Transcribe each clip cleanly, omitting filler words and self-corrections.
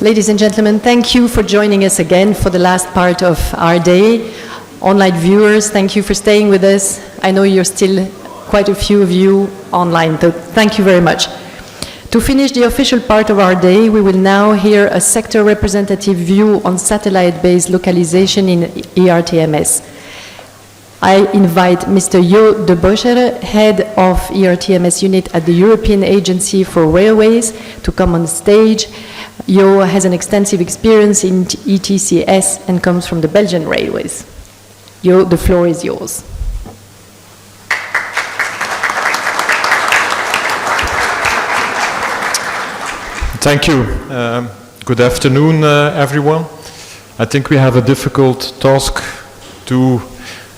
Ladies and gentlemen, thank you for joining us again for the last part of our day. Online viewers, thank you for staying with us. I know you're still quite a few of you online, so thank you very much. To finish the official part of our day, we will now hear a sector representative view on satellite-based localization in ERTMS. I invite Mr. Jo de Boschere, head of ERTMS unit at the European Agency for Railways, to come on stage. Jo has an extensive experience in ETCS and comes from the Belgian Railways. Jo, the floor is yours. Thank you. Good afternoon, everyone. I think we have a difficult task to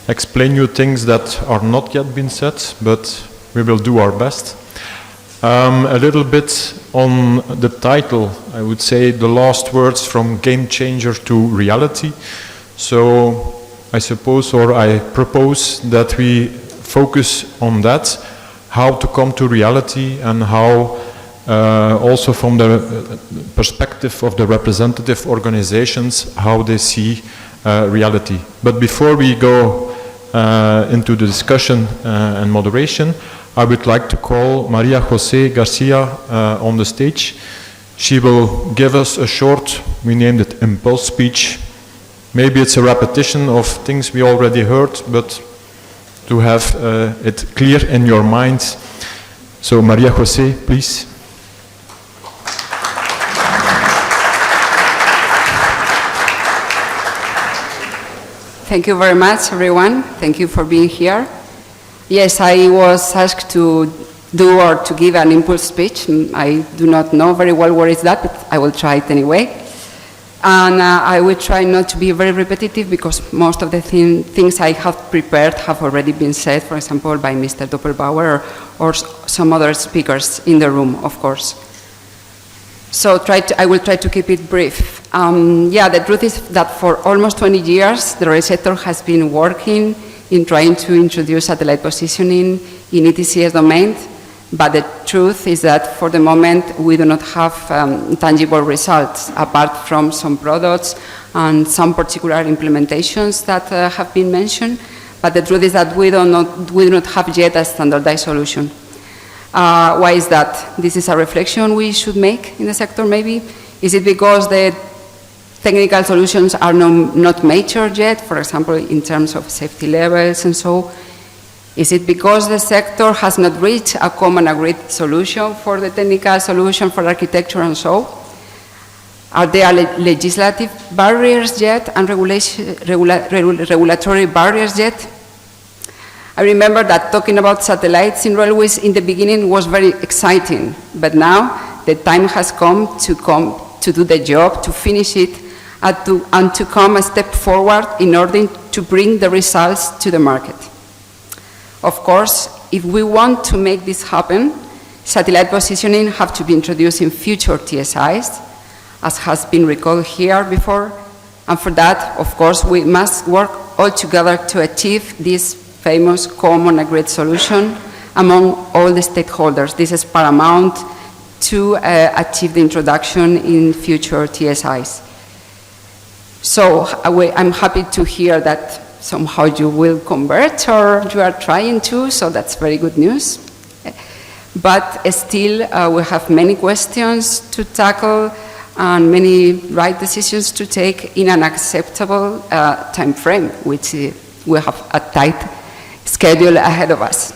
explain you things that are not yet been said, but we will do our best. A little bit on the title, I would say the last words from game changer to reality. So I suppose, or I propose that we focus on that, how to come to reality and how also from the perspective of the representative organizations, how they see reality. But before we go into the discussion and moderation, I would like to call Maria José Garcia on the stage. She will give us a short, we named it impulse speech. Maybe it's a repetition of things we already heard, but to have it clear in your mind. So Maria José, please. Thank you very much, everyone. Thank you for being here. Yes, I was asked to do or to give an impulse speech. I do not know very well what is that, but I will try it anyway. And I will try not to be very repetitive because most of the things I have prepared have already been said, for example, by Mr. Doppelbauer or some other speakers in the room, of course. So I will try to keep it brief. The truth is that for almost 20 years, the rail sector has been working in trying to introduce satellite positioning in ETCS domain, but the truth is that for the moment, we do not have tangible results, apart from some products and some particular implementations that have been mentioned, but the truth is that we do not have yet a standardized solution. Why is that? This is a reflection we should make in the sector, maybe. Is it because the technical solutions are not matured yet, for example, in terms of safety levels and so? Is it because the sector has not reached a common agreed solution for the technical solution for architecture and so? Are there legislative barriers yet and regulatory barriers yet? I remember that talking about satellites in railways in the beginning was very exciting, but now the time has come to do the job, to finish it, and to come a step forward in order to bring the results to the market. Of course, if we want to make this happen, satellite positioning have to be introduced in future TSIs, as has been recalled here before, and for that, of course, we must work all together to achieve this famous common agreed solution among all the stakeholders. This is paramount to achieve the introduction in future TSIs. So I'm happy to hear that somehow you will convert or you are trying to, so that's very good news. But still, we have many questions to tackle and many right decisions to take in an acceptable time frame, which we have a tight schedule ahead of us.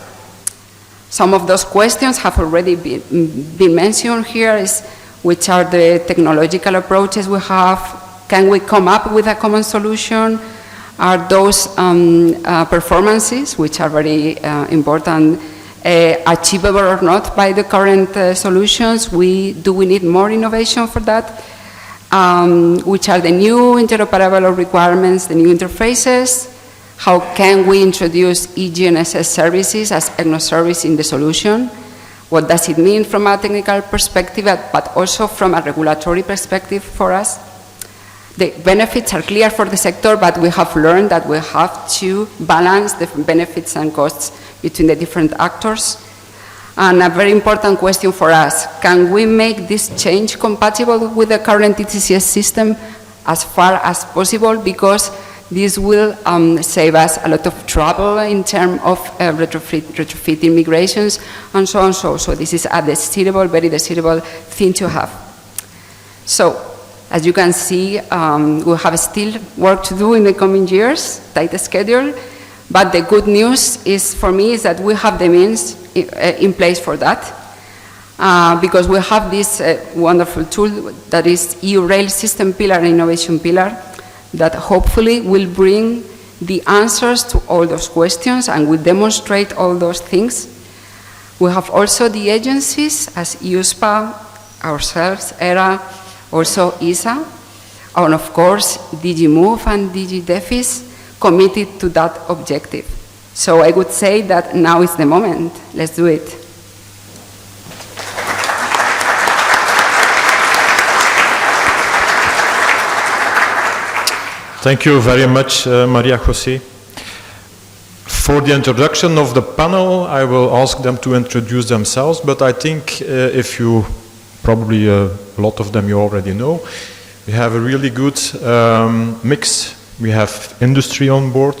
Some of those questions have already been mentioned here, which are the technological approaches we have. Can we come up with a common solution? Are those performances, which are very important, achievable or not by the current solutions? Do we need more innovation for that? Which are the new interoperable requirements, the new interfaces? How can we introduce EGNSS services as EGNOS service in the solution? What does it mean from a technical perspective, but also from a regulatory perspective for us? The benefits are clear for the sector, but we have learned that we have to balance the benefits and costs between the different actors. And a very important question for us, can we make this change compatible with the current ETCS system as far as possible? Because this will save us a lot of trouble in terms of retrofitting migrations and so on. So this is a desirable, very desirable thing to have. So, as you can see, we have still work to do in the coming years, tight schedule, but the good news is, for me, is that we have the means in place for that, because we have this wonderful tool that is EU Rail System Pillar and Innovation Pillar that hopefully will bring the answers to all those questions and will demonstrate all those things. We have also the agencies as EUSPA, ourselves, ERA, also ESA, and of course DG Move and DG DEFIS committed to that objective. So I would say that now is the moment. Let's do it. Thank you very much, Maria José. For the introduction of the panel, I will ask them to introduce themselves, but I think if you, probably a lot of them you already know, we have a really good mix. We have industry on board,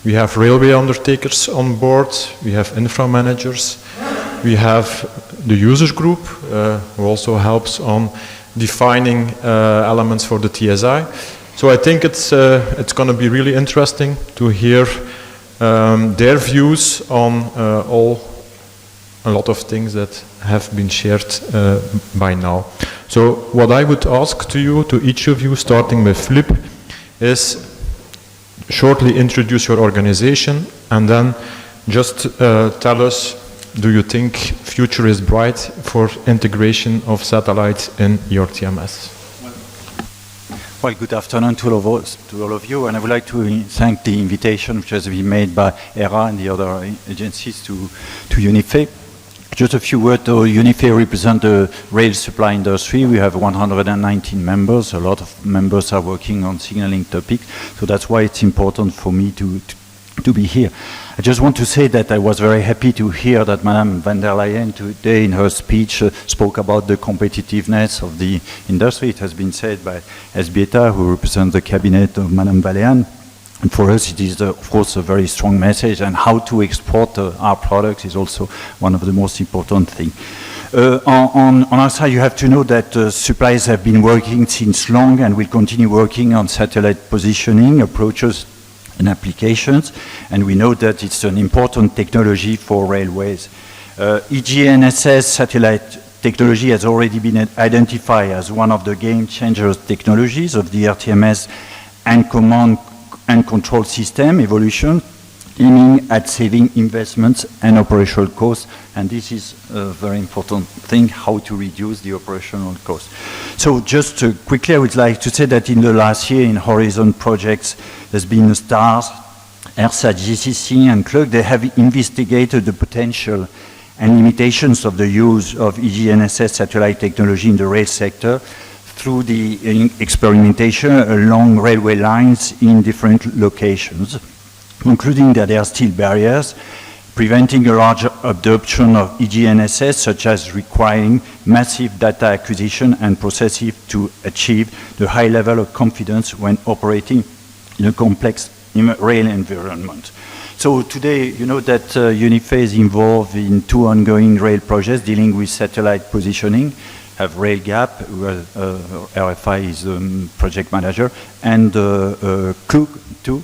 we have railway undertakers on board, we have infra managers, we have the users group, who also helps on defining elements for the TSI. So I think it's going to be really interesting to hear their views on a lot of things that have been shared by now. So what I would ask to you, to each of you, starting with Flip, is shortly introduce your organization and then just tell us, do you think future is bright for integration of satellites in your TMS? Well, good afternoon to all of you, and I would like to thank the invitation which has been made by ERA and the other agencies to UNIFE. Just a few words. UNIFE represents the rail supply industry. We have 119 members. A lot of members are working on signaling topics, so that's why it's important for me to be here. I just want to say that I was very happy to hear that Madame van der Leyen today in her speech spoke about the competitiveness of the industry. It has been said by Elzbieta, who represents the cabinet of Madame Valéan. And for us, it is, of course, a very strong message, and how to export our products is also one of the most important things. On our side, you have to know that suppliers have been working since long and will continue working on satellite positioning approaches and applications, and we know that it's an important technology for railways. EGNSS satellite technology has already been identified as one of the game-changer technologies of the RTMS and command and control system evolution, aiming at saving investments and operational costs, and this is a very important thing, how to reduce the operational costs. So just quickly, I would like to say that in the last year in Horizon projects, there's been STARS, ERSA, GCC, and CLUG. They have investigated the potential and limitations of the use of EGNSS satellite technology in the rail sector through the experimentation along railway lines in different locations, concluding that there are still barriers preventing a large adoption of EGNSS, such as requiring massive data acquisition and processing to achieve the high level of confidence when operating in a complex rail environment. So today, you know that UNIFE is involved in 2 ongoing rail projects dealing with satellite positioning. Have RailGap, where RFI is the project manager, and CLUG too.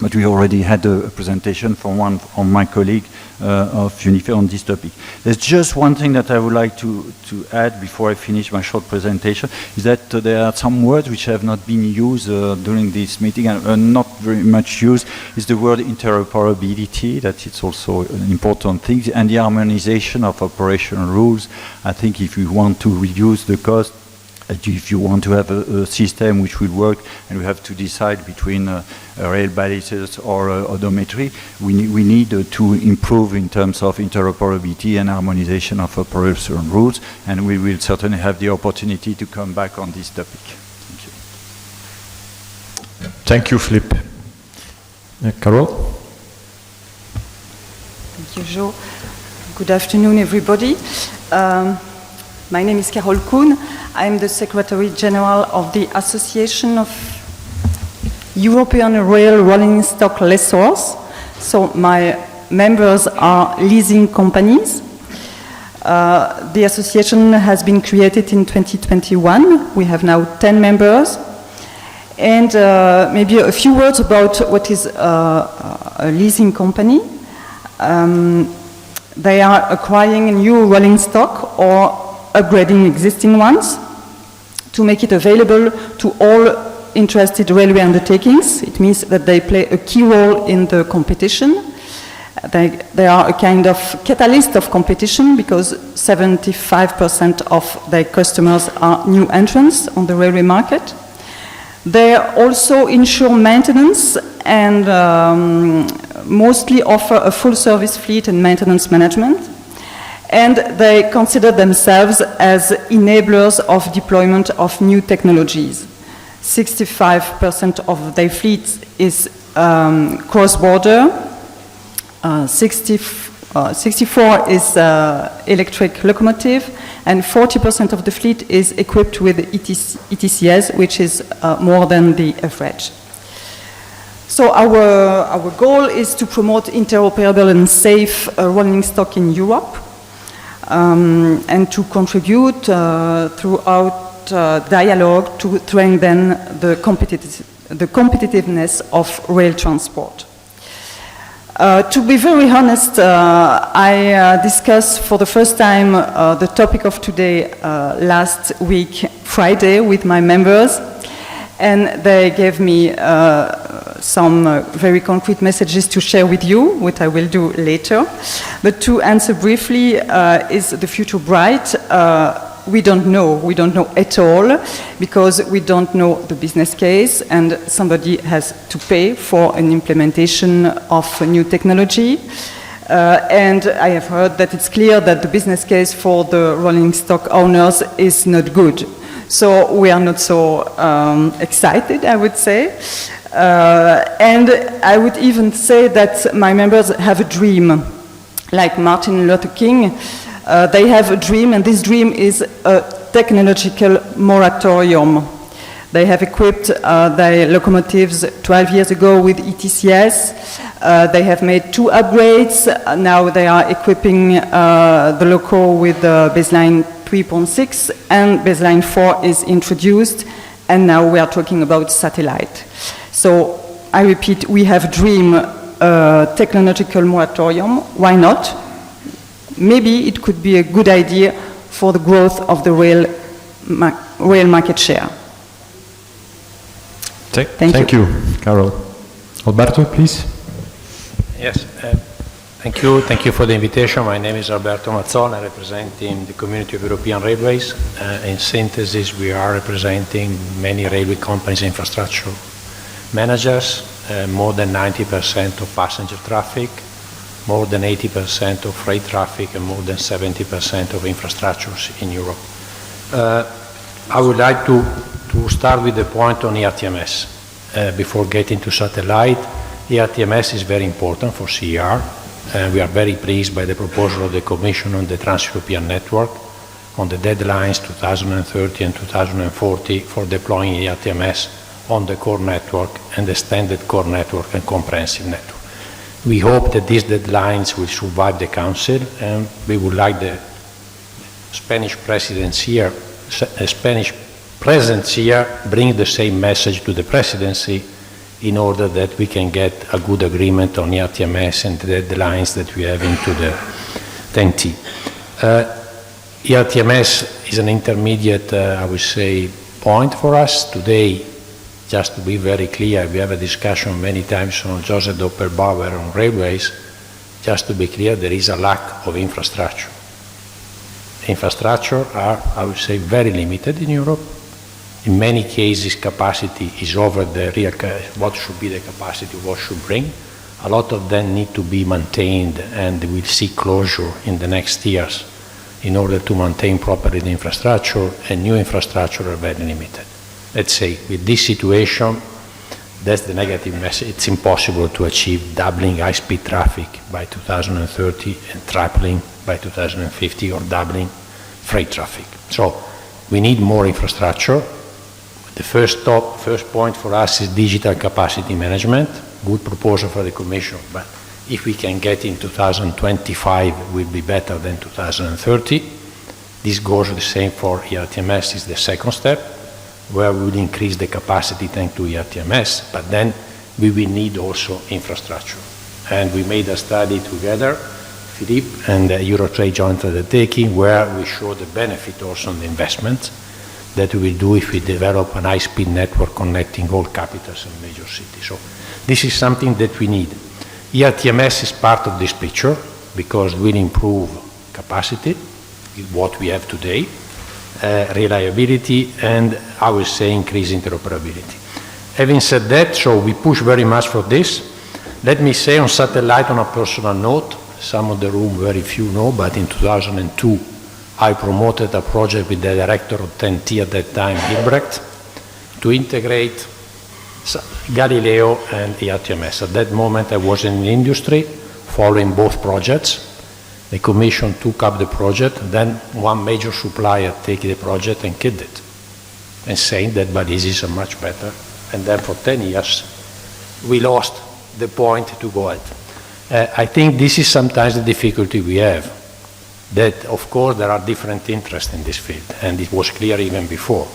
But we already had a presentation from one of my colleagues of UNIFE on this topic. There's just one thing that I would like to add before I finish my short presentation, is that there are some words which have not been used during this meeting and not very much used, is the word interoperability, that it's also an important thing, and the harmonization of operational rules. I think if you want to reduce the cost, if you want to have a system which will work, and we have to decide between rail balances or odometry, we need to improve in terms of interoperability and harmonization of operational rules, and we will certainly have the opportunity to come back on this topic. Thank you. Thank you, Flip. Carole? Thank you, Jo. Good afternoon, everybody. My name is Carole Kuhn. I'm the Secretary General of the Association of European Rail Rolling Stock Lessors. So my members are leasing companies. The association has been created in 2021. We have now 10 members. And maybe a few words about what is a leasing company. They are acquiring new rolling stock or upgrading existing ones to make it available to all interested railway undertakings. It means that they play a key role in the competition. They are a kind of catalyst of competition because 75% of their customers are new entrants on the railway market. They also ensure maintenance and mostly offer a full service fleet and maintenance management. And they consider themselves as enablers of deployment of new technologies. 65% of their fleet is cross-border, 64 is electric locomotive, and 40% of the fleet is equipped with ETCS, which is more than the average. So our goal is to promote interoperable and safe rolling stock in Europe, and to contribute throughout dialogue to strengthen the competitiveness of rail transport. To be very honest, I discussed for the first time the topic of today last week, Friday, with my members, and they gave me some very concrete messages to share with you, what I will do later. But to answer briefly, is the future bright? We don't know at all, because we don't know the business case, and somebody has to pay for an implementation of a new technology. And I have heard that it's clear that the business case for the rolling stock owners is not good. So we are not so excited, I would say. And I would even say that my members have a dream, like Martin Luther King. They have a dream, and this dream is a technological moratorium. They have equipped their locomotives 12 years ago with ETCS. They have made 2 upgrades. Now they are equipping the loco with baseline 3.6, and baseline 4 is introduced, and now we are talking about satellite. So I repeat, we have a dream, technological moratorium. Why not? Maybe it could be a good idea for the growth of the rail market share. Thank you, Carole. Alberto, please. Yes, thank you. Thank you for the invitation. My name is Alberto Mazzola. I'm representing the Community of European Railways. In synthesis, we are representing many railway companies, infrastructure managers, more than 90% of passenger traffic, more than 80% of freight traffic, and more than 70% of infrastructures in Europe. I would like to start with the point on ERTMS. Before getting to satellite, ERTMS is very important for CER. We are very pleased by the proposal of the Commission on the Trans-European Network on the deadlines 2030 and 2040 for deploying ERTMS on the core network and the extended core network and comprehensive network. We hope that these deadlines will survive the Council, and we would like the Spanish presidency bring the same message to the presidency in order that we can get a good agreement on ERTMS and the deadlines that we have into the TEN-T. ERTMS is an intermediate, I would say, point for us. Today, just to be very clear, we have a discussion many times on Joseph Doppelbauer on railways. Just to be clear, there is a lack of infrastructure. Infrastructure are, I would say, very limited in Europe. In many cases, capacity is over the real, what should be the capacity, what should bring. A lot of them need to be maintained, and we'll see closure in the next years in order to maintain properly the infrastructure, and new infrastructure are very limited. Let's say, with this situation, that's the negative message. It's impossible to achieve doubling high-speed traffic by 2030 and tripling by 2050 or doubling freight traffic. So we need more infrastructure. The first point for us is digital capacity management. Good proposal for the Commission, but if we can get in 2025, it will be better than 2030. This goes the same for ERTMS, is the second step, where we will increase the capacity thanks to ERTMS, but then we will need also infrastructure. And we made a study together, Philippe and Eurotrade joint undertaking, where we show the benefit also on the investment that we will do if we develop an high-speed network connecting all capitals and major cities. So this is something that we need. ERTMS is part of this picture because it will improve capacity, what we have today, reliability, and I will say increase interoperability. Having said that, so we push very much for this. Let me say on satellite on a personal note, some of the room very few know, but in 2002 I promoted a project with the director of TEN-T at that time, Hilbrecht, to integrate Galileo and ERTMS. At that moment I was in the industry following both projects. The Commission took up the project, then one major supplier took the project and killed it, and saying that Balises are much better. And then for 10 years we lost the point to go at. I think this is sometimes the difficulty we have, that of course there are different interests in this field, and it was clear even before.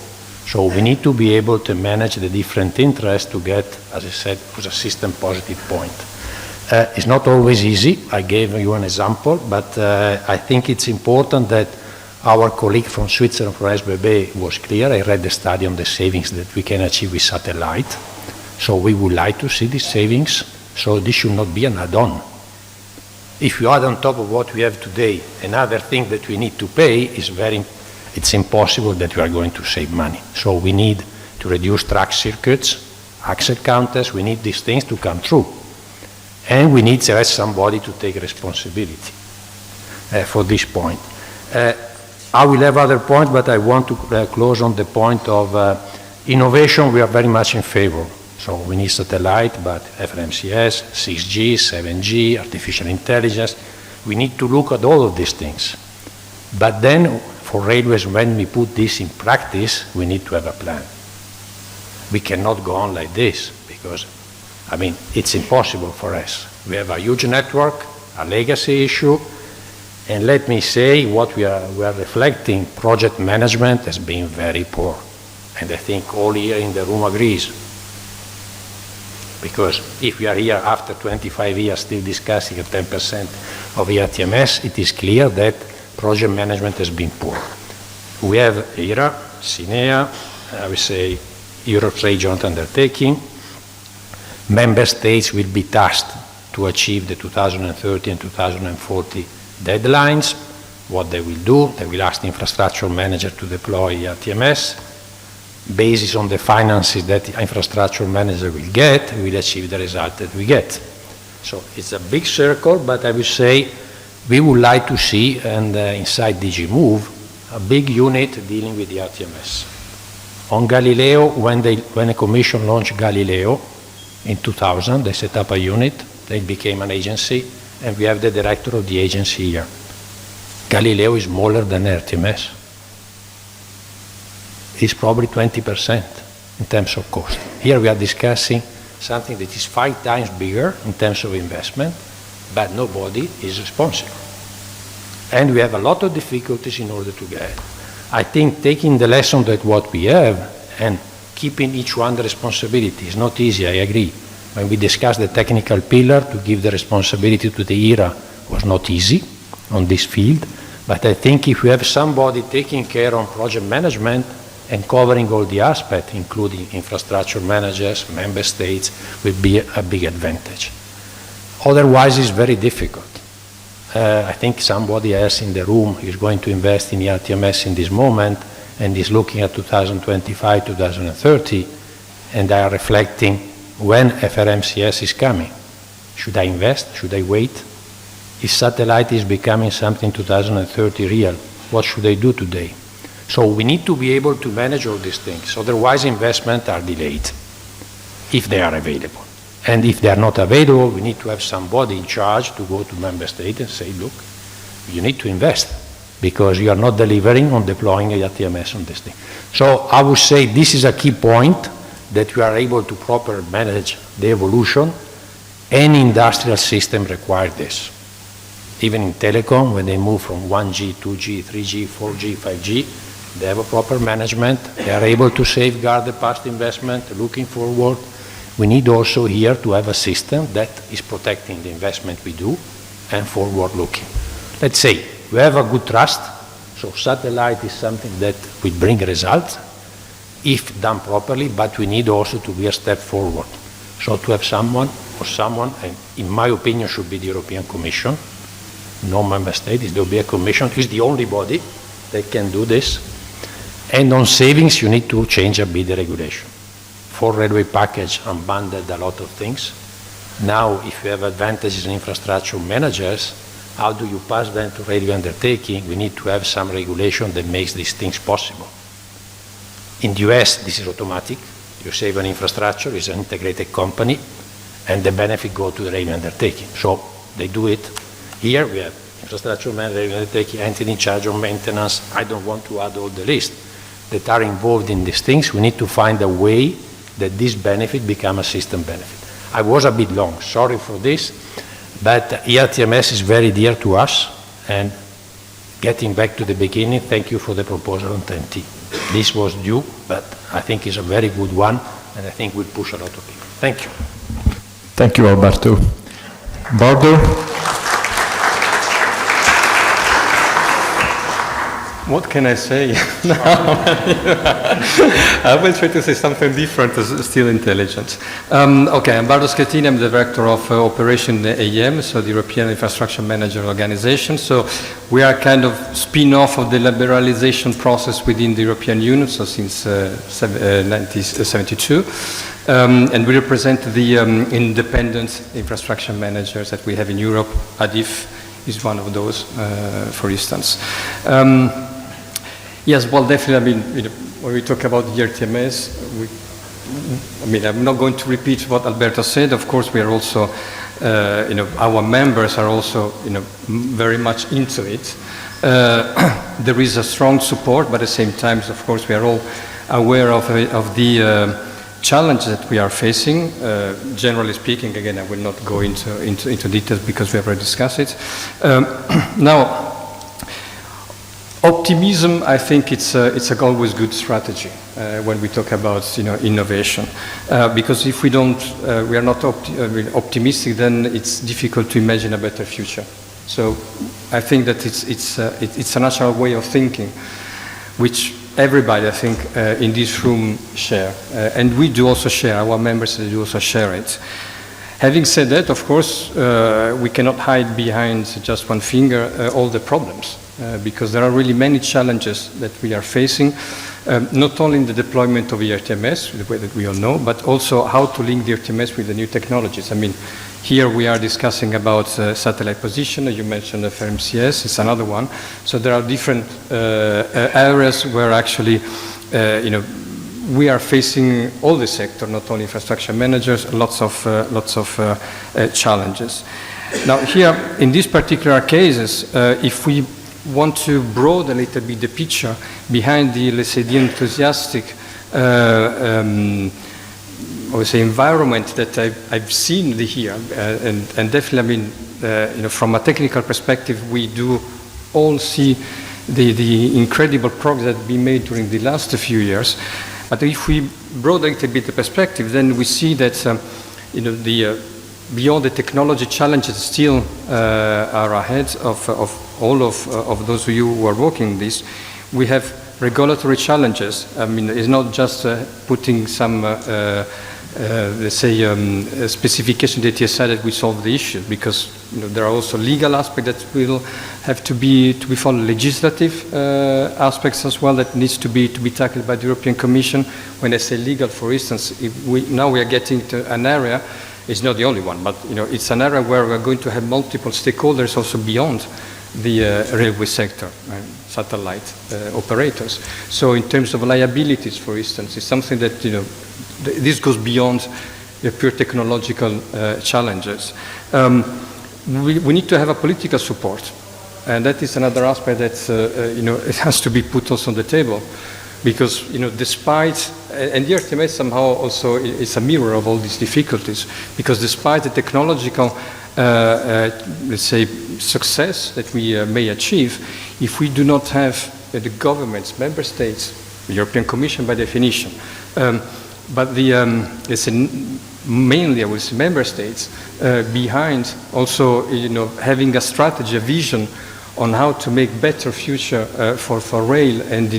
So we need to be able to manage the different interests to get, as I said, to a system positive point. It's not always easy. I gave you an example, but I think it's important that our colleague from Switzerland, from SBB, was clear. I read the study on the savings that we can achieve with satellite. So we would like to see these savings. So this should not be an add-on. If you add on top of what we have today another thing that we need to pay, it's impossible that we are going to save money. So we need to reduce track circuits, axle counters. We need these things to come true. And we need to have somebody to take responsibility for this point. I will have other points, but I want to close on the point of innovation. We are very much in favor. So we need satellite, but FMCS, 6G, 7G, artificial intelligence. We need to look at all of these things. But then for railways, when we put this in practice, we need to have a plan. We cannot go on like this because, I mean, it's impossible for us. We have a huge network, a legacy issue, and let me say what we are reflecting, project management has been very poor. And I think all here in the room agrees. Because if we are here after 25 years still discussing a 10% of ERTMS, it is clear that project management has been poor. We have ERA, CINEA, I would say Eurotrade joint undertaking. Member states will be tasked to achieve the 2030 and 2040 deadlines. What they will do, they will ask the infrastructure manager to deploy ERTMS. Based on the finances that the infrastructure manager will get, we will achieve the result that we get. So it's a big circle, but I would say we would like to see, and inside DG Move, a big unit dealing with the ERTMS. On Galileo, when the Commission launched Galileo in 2000, they set up a unit, they became an agency, and we have the director of the agency here. Galileo is smaller than ERTMS. It's probably 20% in terms of cost. Here we are discussing something that is 5 times bigger in terms of investment, but nobody is responsible. And we have a lot of difficulties in order to get. I think taking the lesson that what we have and keeping each one the responsibility is not easy, I agree. When we discussed the technical pillar, to give the responsibility to the ERA was not easy on this field, but I think if we have somebody taking care on project management and covering all the aspects, including infrastructure managers, member states, will be a big advantage. Otherwise, it's very difficult. I think somebody else in the room is going to invest in ERTMS in this moment and is looking at 2025, 2030, and they are reflecting when FRMCS is coming. Should I invest? Should I wait? If satellite is becoming something 2030 real, what should I do today? So we need to be able to manage all these things. Otherwise, investments are delayed if they are available. And if they are not available, we need to have somebody in charge to go to member state and say, look, you need to invest because you are not delivering on deploying ERTMS on this thing. So I would say this is a key point that we are able to properly manage the evolution. Any industrial system requires this. Even in telecom, when they move from 1G, 2G, 3G, 4G, 5G, they have a proper management. They are able to safeguard the past investment, looking forward. We need also here to have a system that is protecting the investment we do and forward-looking. Let's say we have a good trust, so satellite is something that will bring results if done properly, but we need also to be a step forward. So to have someone, and in my opinion should be the European Commission, no member state, there will be a commission, it's the only body that can do this. And on savings, you need to change a bit the regulation. For railway package, unbundled a lot of things. Now, if you have advantages in infrastructure managers, how do you pass them to railway undertaking? We need to have some regulation that makes these things possible. In the US, this is automatic. You save an infrastructure, it's an integrated company, and the benefit go to the railway undertaking. So they do it. Here we have infrastructure manager, undertaking, entity in charge of maintenance. I don't want to add all the list that are involved in these things. We need to find a way that this benefit become a system benefit. I was a bit long, sorry for this, but ERTMS is very dear to us. And getting back to the beginning, thank you for the proposal on TEN-T. This was due, but I think it's a very good one, and I think will push a lot of people. Thank you. Thank you, Alberto. Bardo? What can I say? I will try to say something different, still intelligent. Okay, I'm Bardo Schettini, I'm the Director of Operation AEM, so the European Infrastructure Manager Organization. So we are kind of spin-off of the liberalization process within the European Union, so since 1972. And we represent the independent infrastructure managers that we have in Europe. ADIF is one of those, for instance. Yes, well, definitely, I mean, when we talk about the ERTMS, I'm not going to repeat what Alberto said. Of course, we are also, our members are also, very much into it. There is a strong support, but at the same time, of course, we are all aware of the challenge that we are facing. Generally speaking, again, I will not go into details because we have already discussed it. Now, optimism, I think it's always good strategy when we talk about innovation, because if we don't, we are not optimistic, then it's difficult to imagine a better future. So I think that it's a natural way of thinking, which everybody, I think, in this room share, and we do also share. Our members do also share it. Having said that, of course, we cannot hide behind just one finger all the problems. Because there are really many challenges that we are facing, not only in the deployment of ERTMS, the way that we all know, but also how to link the ERTMS with the new technologies. I mean, here we are discussing about satellite position. You mentioned FMCS, it's another one. So there are different areas where actually, we are facing all the sector, not only infrastructure managers, lots of challenges. Now here, in these particular cases, if we want to broaden a little bit the picture behind the, let's say, the enthusiastic, I would say, environment that I've seen here, and definitely, I mean, from a technical perspective, we do all see the incredible progress that has been made during the last few years. But if we broaden a little bit the perspective, then we see that, beyond the technology challenges still are ahead of all of those of you who are working this, we have regulatory challenges. I mean, it's not just putting some, let's say, specification that TSI that we solve the issue, because there are also legal aspects that will have to be followed, legislative aspects as well that needs to be tackled by the European Commission. When I say legal, for instance, now we are getting to an area. It's not the only one, but it's an area where we're going to have multiple stakeholders also beyond the railway sector, satellite operators. So in terms of liabilities, for instance, it's something that, this goes beyond the pure technological challenges. We need to have a political support. And that is another aspect that, it has to be put also on the table. Because, despite, and the RTMS somehow also is a mirror of all these difficulties, because despite the technological, let's say, success that we may achieve, if we do not have the governments, member states, the European Commission by definition, but the, let's say, mainly I would say member states, behind also, having a strategy, a vision, on how to make better future for rail and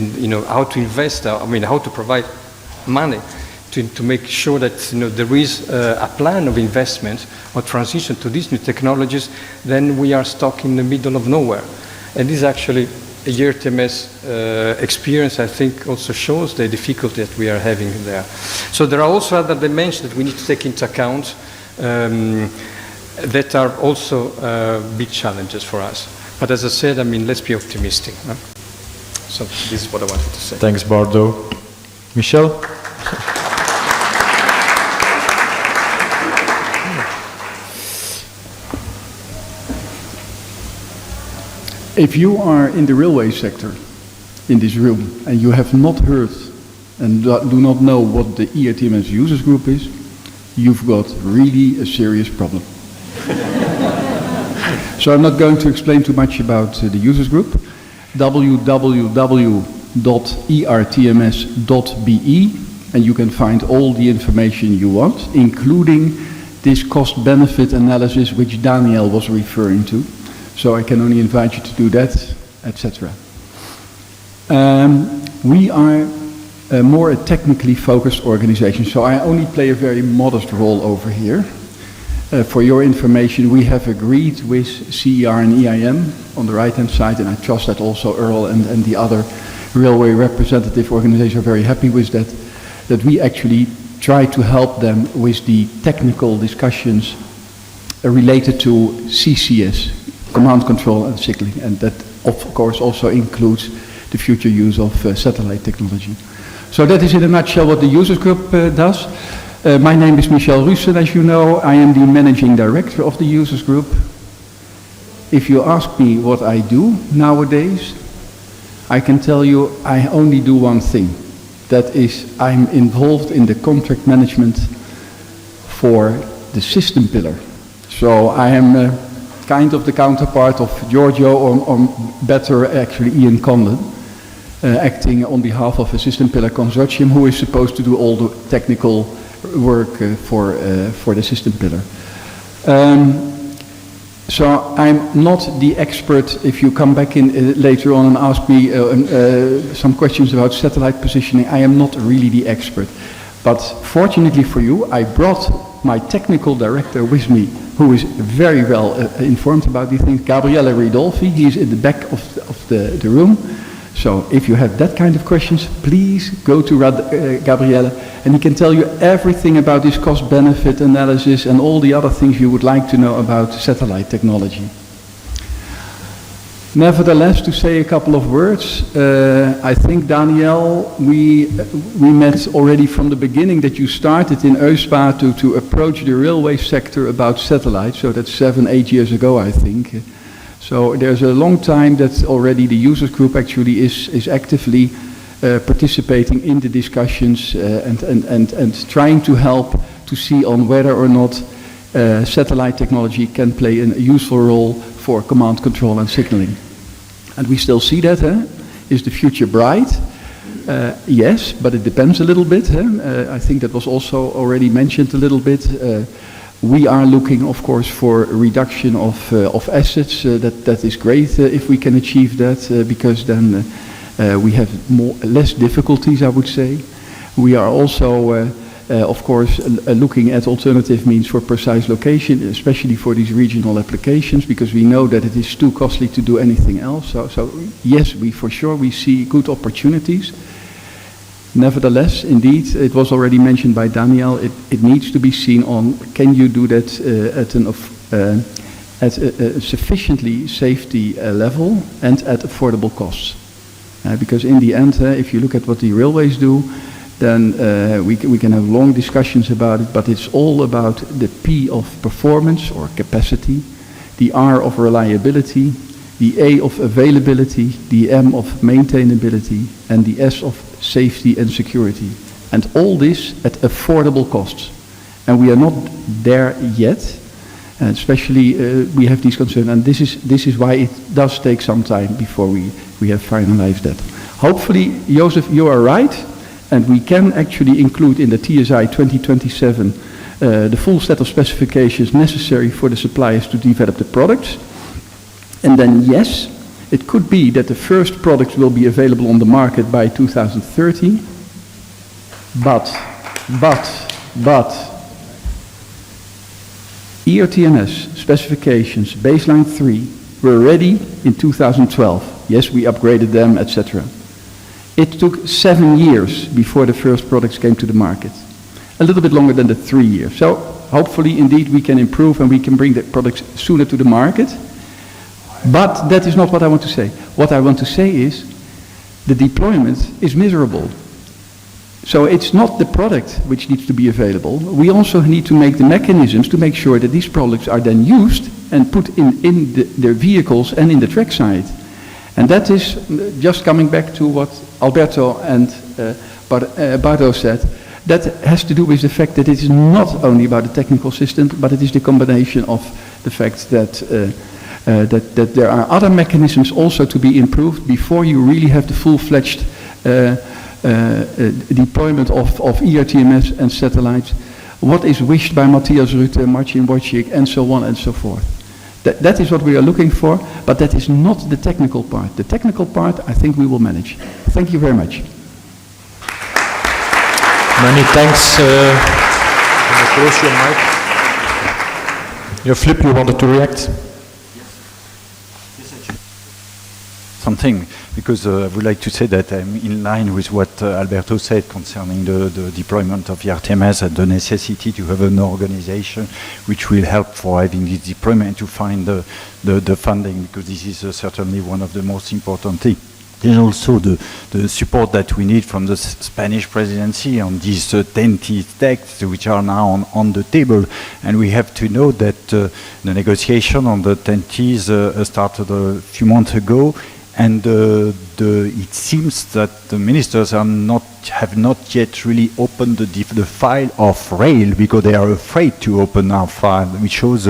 how to invest, how to provide money to make sure that there is a plan of investment or transition to these new technologies, then we are stuck in the middle of nowhere. And this actually, a ERTMS experience, I think, also shows the difficulty that we are having there. So there are also other dimensions that we need to take into account that are also big challenges for us. But as I said, let's be optimistic. Huh? So this is what I wanted to say. Thanks, Bardo. Michel? If you are in the railway sector, in this room, and you have not heard and do not know what the ERTMS users group is, you've got really a serious problem. So I'm not going to explain too much about the users group. www.ertms.be, and you can find all the information you want, including this cost-benefit analysis which Daniel was referring to. So I can only invite you to do that, etc. We are more a technically focused organization, so I only play a very modest role over here. For your information, we have agreed with CER and EIM on the right-hand side, and I trust that also Earl and the other railway representative organizations are very happy with that, that we actually try to help them with the technical discussions related to CCS, command control and signaling, and that of course also includes the future use of satellite technology. So that is in a nutshell what the users group does. My name is Michel Russen, as you know. I am the managing director of the users group. If you ask me what I do nowadays, I can tell you I only do one thing. That is, I'm involved in the contract management for the system pillar. So I am kind of the counterpart of Giorgio, or better actually Ian Conlon, acting on behalf of a system pillar consortium who is supposed to do all the technical work for the system pillar. So I'm not the expert. If you come back in later on and ask me some questions about satellite positioning, I am not really the expert. But fortunately for you, I brought my technical director with me, who is very well informed about these things, Gabriele Ridolfi. He is in the back of the room. So if you have that kind of questions, please go to Gabriele, and he can tell you everything about this cost-benefit analysis and all the other things you would like to know about satellite technology. Nevertheless, to say a couple of words, I think, Daniel, we met already from the beginning that you started in EUSPA to approach the railway sector about satellites, so that's 7-8 years ago, I think. So there's a long time that already the users group actually is actively participating in the discussions and trying to help to see on whether or not satellite technology can play a useful role for command control and signaling. And we still see that. Is the future bright? Yes, but it depends a little bit. I think that was also already mentioned a little bit. We are looking, of course, for a reduction of assets. That is great if we can achieve that, because then we have less difficulties, I would say. We are also, of course, looking at alternative means for precise location, especially for these regional applications, because we know that it is too costly to do anything else. So yes, for sure we see good opportunities. Nevertheless, indeed, it was already mentioned by Daniel, it needs to be seen on, can you do that at a sufficiently safety level and at affordable costs? Because in the end, if you look at what the railways do, then we can have long discussions about it, but it's all about the P of performance or capacity, the R of reliability, the A of availability, the M of maintainability, and the S of safety and security. And all this at affordable costs. And we are not there yet, and especially we have these concerns, and this is why it does take some time before we have finalized that. Hopefully, Joseph, you are right, and we can actually include in the TSI 2027 the full set of specifications necessary for the suppliers to develop the products. And then yes, it could be that the first products will be available on the market by 2030, but ERTMS specifications, baseline 3, were ready in 2012. Yes, we upgraded them, etc. It took 7 years before the first products came to the market. A little bit longer than the 3 years. So hopefully, indeed, we can improve and we can bring the products sooner to the market. But that is not what I want to say. What I want to say is the deployment is miserable. So it's not the product which needs to be available. We also need to make the mechanisms to make sure that these products are then used and put in the vehicles and in the trackside. And that is just coming back to what Alberto and Bardo said. That has to do with the fact that it is not only about the technical system, but it is the combination of the fact that that there are other mechanisms also to be improved before you really have the full-fledged deployment of ERTMS and satellites. What is wished by Matthias Rutte, Marcin Wojcik, and so on and so forth. That is what we are looking for, but that is not the technical part. The technical part, I think we will manage. Thank you very much. Many thanks. Close your mic. Yeah, Flip, you wanted to react? Something, because I would like to say that I'm in line with what Alberto said concerning the deployment of ERTMS and the necessity to have an organization which will help for having this deployment to find the funding, because this is certainly one of the most important things. There's also the support that we need from the Spanish presidency on these 10T texts which are now on the table. And we have to know that the negotiation on the 10Ts started a few months ago. And it seems that the ministers have not yet really opened the file of rail, because they are afraid to open our file, which shows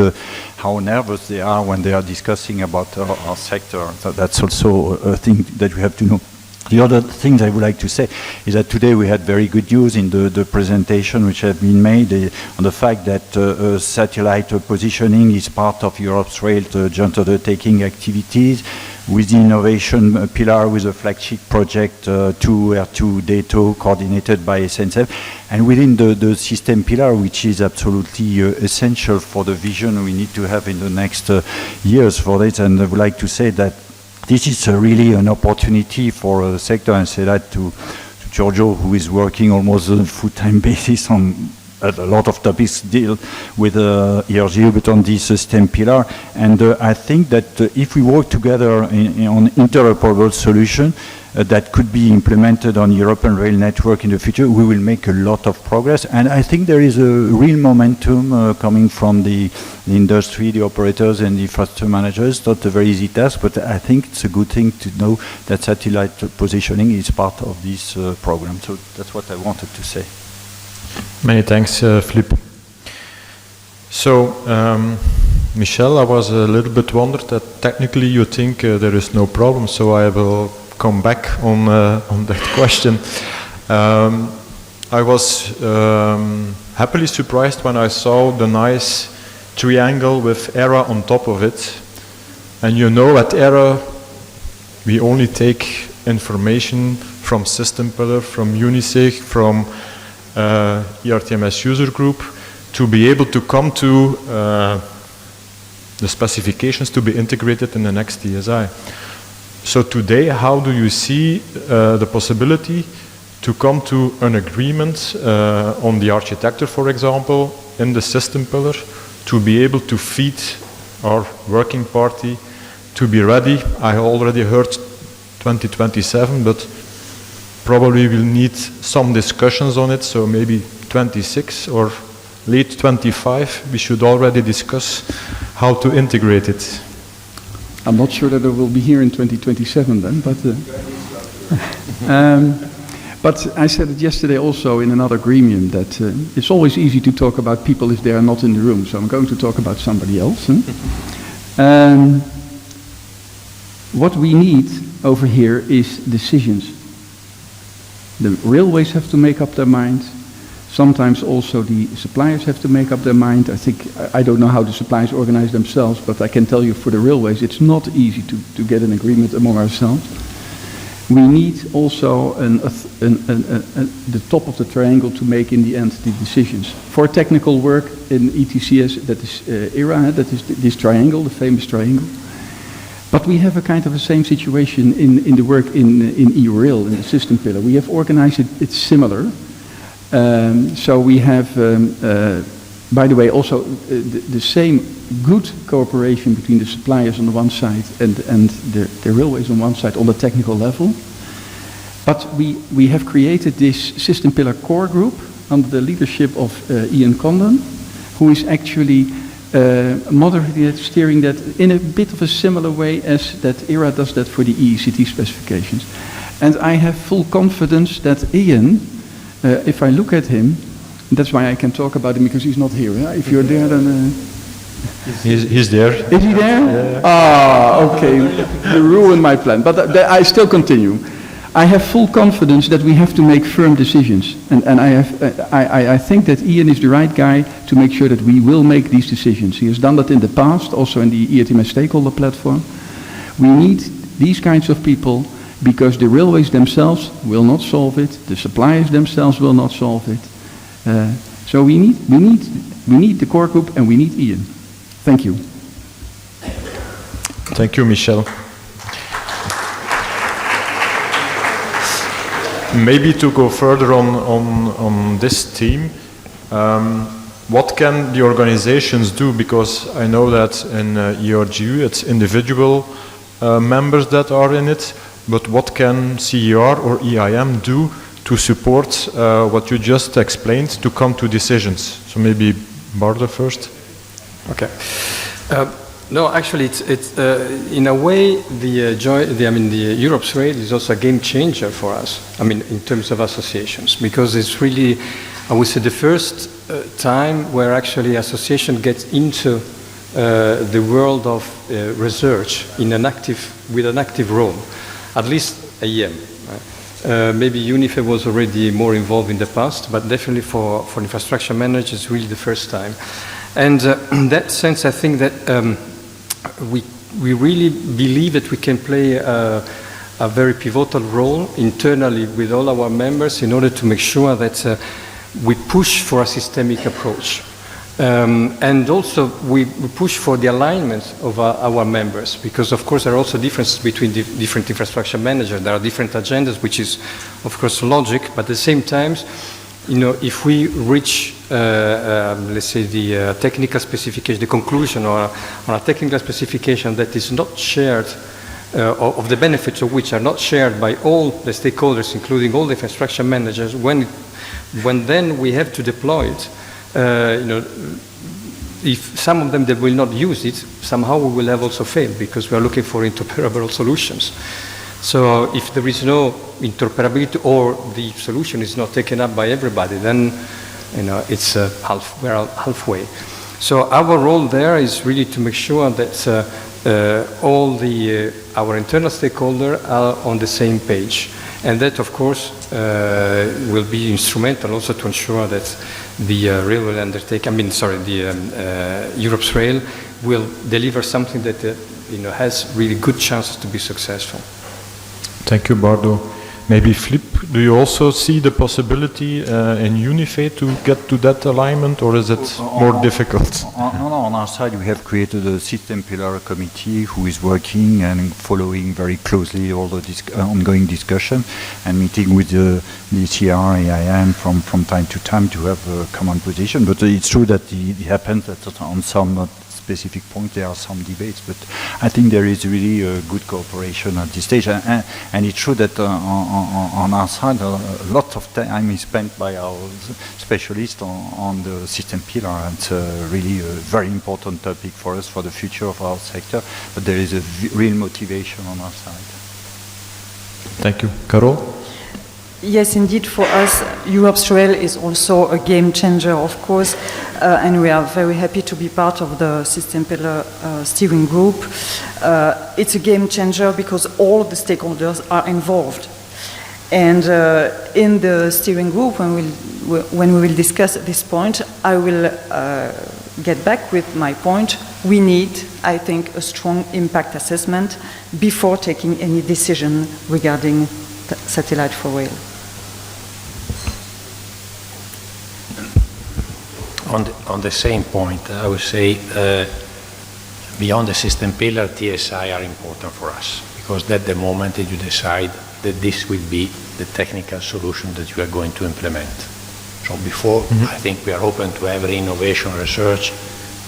how nervous they are when they are discussing about our sector. So that's also a thing that we have to know. The other thing I would like to say is that today we had very good news in the presentation which have been made on the fact that satellite positioning is part of Europe's rail joint undertaking activities, with the innovation pillar, with a flagship project R2 DATO coordinated by SNCF, and within the system pillar, which is absolutely essential for the vision we need to have in the next years for this. And I would like to say that this is really an opportunity for a sector, and say that to Giorgio, who is working almost on a full-time basis on a lot of topics deal with ERG, but on this system pillar. And I think that if we work together on interoperable solution that could be implemented on European rail network in the future, we will make a lot of progress. And I think there is a real momentum coming from the industry, the operators, and the infrastructure managers. Not a very easy task, but I think it's a good thing to know that satellite positioning is part of this program. So that's what I wanted to say. Many thanks, Flip. So, Michel, I was a little bit wondered that technically you think there is no problem, so I will come back on that question. I was happily surprised when I saw the nice triangle with ERA on top of it. And you know, at ERA, we only take information from System Pillar, from UNISEG, from ERTMS user group, to be able to come to the specifications to be integrated in the next TSI. So today, how do you see the possibility to come to an agreement on the architecture, for example, in the system pillar, to be able to feed our working party to be ready? I already heard 2027, but probably we'll need some discussions on it, so maybe 26 or late 25, we should already discuss how to integrate it. I'm not sure that I will be here in 2027 then, but but I said it yesterday also in another gremium that it's always easy to talk about people if they are not in the room. So I'm going to talk about somebody else. What we need over here is decisions. The railways have to make up their mind. Sometimes also the suppliers have to make up their mind. I don't know how the suppliers organize themselves, but I can tell you for the railways, it's not easy to get an agreement among ourselves. We need also the top of the triangle to make in the end the decisions. For technical work in ETCS, that is ERA, that is this triangle, the famous triangle. But we have a kind of the same situation in the work in EURail, in the system pillar. We have organized it similar. So we have, by the way, also the same good cooperation between the suppliers on the one side and the railways on one side on the technical level. But we have created this system pillar core group under the leadership of Ian Condon, who is actually moderating it, steering that in a bit of a similar way as that ERA does that for the EECT specifications. And I have full confidence that Ian, if I look at him, that's why I can talk about him because he's not here. Yeah? If you're there, then... He's there. Is he there? Yeah. Ah, okay. You ruined my plan. But I still continue. I have full confidence that we have to make firm decisions. And I think that Ian is the right guy to make sure that we will make these decisions. He has done that in the past, also in the ERTMS stakeholder platform. We need these kinds of people because the railways themselves will not solve it, the suppliers themselves will not solve it. So we need the core group and we need Ian. Thank you. Thank you, Michel. Maybe to go further on this theme, what can the organizations do? Because I know that in ERGU it's individual members that are in it, but what can CER or EIM do to support what you just explained to come to decisions? So maybe Bardo first. Okay. No, actually, it's in a way the Europe's Rail is also a game changer for us. I mean, in terms of associations, because it's really, I would say, the first time where actually association gets into the world of research with an active role, at least EIM. Maybe UNIFE was already more involved in the past, but definitely for infrastructure managers, it's really the first time. And in that sense, I think that we really believe that we can play a very pivotal role internally with all our members in order to make sure that we push for a systemic approach. And also we push for the alignment of our members, because of course there are also differences between the different infrastructure managers. There are different agendas, which is of course logic, but at the same time, you know, if we reach, let's say, the technical specification, the conclusion on a technical specification that is not shared, of the benefits of which are not shared by all the stakeholders, including all the infrastructure managers, when then we have to deploy it, you know, if some of them they will not use it, somehow we will have also failed because we are looking for interoperable solutions. So if there is no interoperability or the solution is not taken up by everybody, then you know it's we're halfway. So our role there is really to make sure that all our internal stakeholders are on the same page, and that of course will be instrumental also to ensure that the rail will undertake. The Europe's Rail will deliver something that you know has really good chances to be successful. Thank you, Bardo. Maybe Flip, do you also see the possibility in UNIFE to get to that alignment, or is it more difficult? On our side, we have created a system pillar committee who is working and following very closely all the ongoing discussion and meeting with the CR, AIM from time to time to have a common position. But it's true that it happens that on some specific point, there are some debates, but I think there is really a good cooperation at this stage. And it's true that on our side, a lot of time is spent by our specialists on the system pillar, and it's really a very important topic for us for the future of our sector, but there is a real motivation on our side. Thank you. Carol? Yes, indeed, for us, Europe's Rail is also a game changer, of course, and we are very happy to be part of the System Pillar steering group. It's a game changer because all the stakeholders are involved. And in the steering group, when we will discuss this point, I will get back with my point. We need, I think, a strong impact assessment before taking any decision regarding satellite for rail. On the same point, I would say beyond the system pillar, TSI are important for us, because at the moment that you decide that this will be the technical solution that you are going to implement. So before, I think we are open to every innovation research.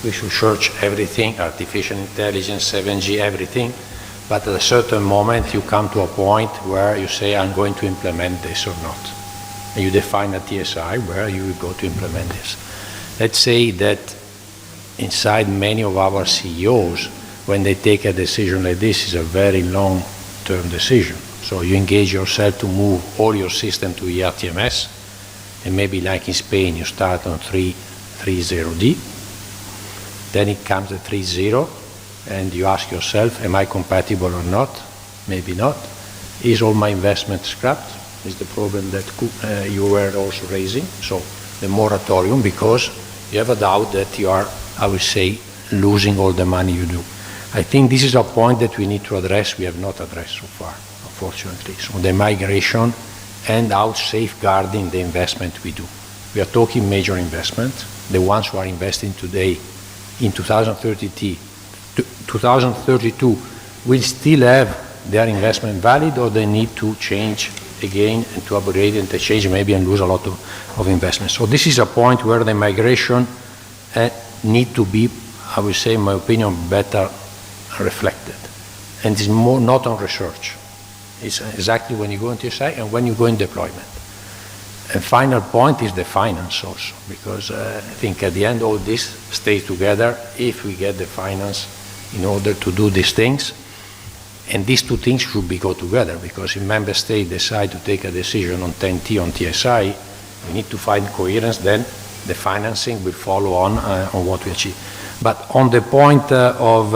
We should search everything, artificial intelligence, 7G, everything. But at a certain moment, you come to a point where you say, I'm going to implement this or not. And you define a TSI where you will go to implement this. Let's say that inside many of our CEOs, when they take a decision like this, is a very long-term decision. So you engage yourself to move all your system to ERTMS, and maybe like in Spain, you start on 3.0D, then it comes at 3.0, and you ask yourself, am I compatible or not? Maybe not. Is all my investment scrapped? Is the problem that you were also raising. So the moratorium, because you have a doubt that you are, I would say, losing all the money you do. I think this is a point that we need to address, we have not addressed so far, unfortunately. So the migration and out safeguarding the investment we do. We are talking major investment. The ones who are investing today in 2032 will still have their investment valid, or they need to change again and to upgrade and to change maybe and lose a lot of investment. So this is a point where the migration need to be, I would say, in my opinion, better reflected. And it's more not on research. It's exactly when you go into site and when you go in deployment. And final point is the finance also, because I think at the end all this stays together if we get the finance in order to do these things. And these two things should go together, because if member states decide to take a decision on 10T, on TSI, we need to find coherence, then the financing will follow on what we achieve. But on the point of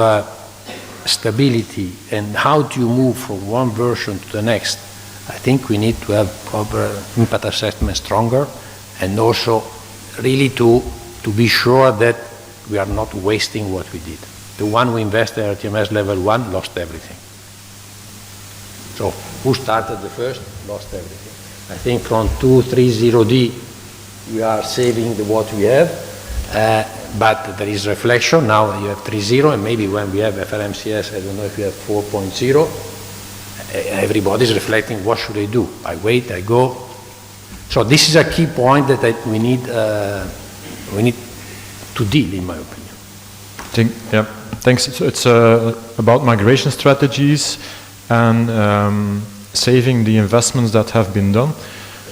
stability and how do you move from one version to the next, I think we need to have proper impact assessment stronger, and also really to be sure that we are not wasting what we did. The one who invested at RTMS level 1 lost everything. So who started the first lost everything. I think from 230D we are saving what we have, but there is reflection. Now you have 3.0, and maybe when we have FRMCS, I don't know if you have 4.0, everybody's reflecting, what should I do? I wait, I go. So this is a key point that we need to deal, in my opinion. Thanks. It's about migration strategies and saving the investments that have been done.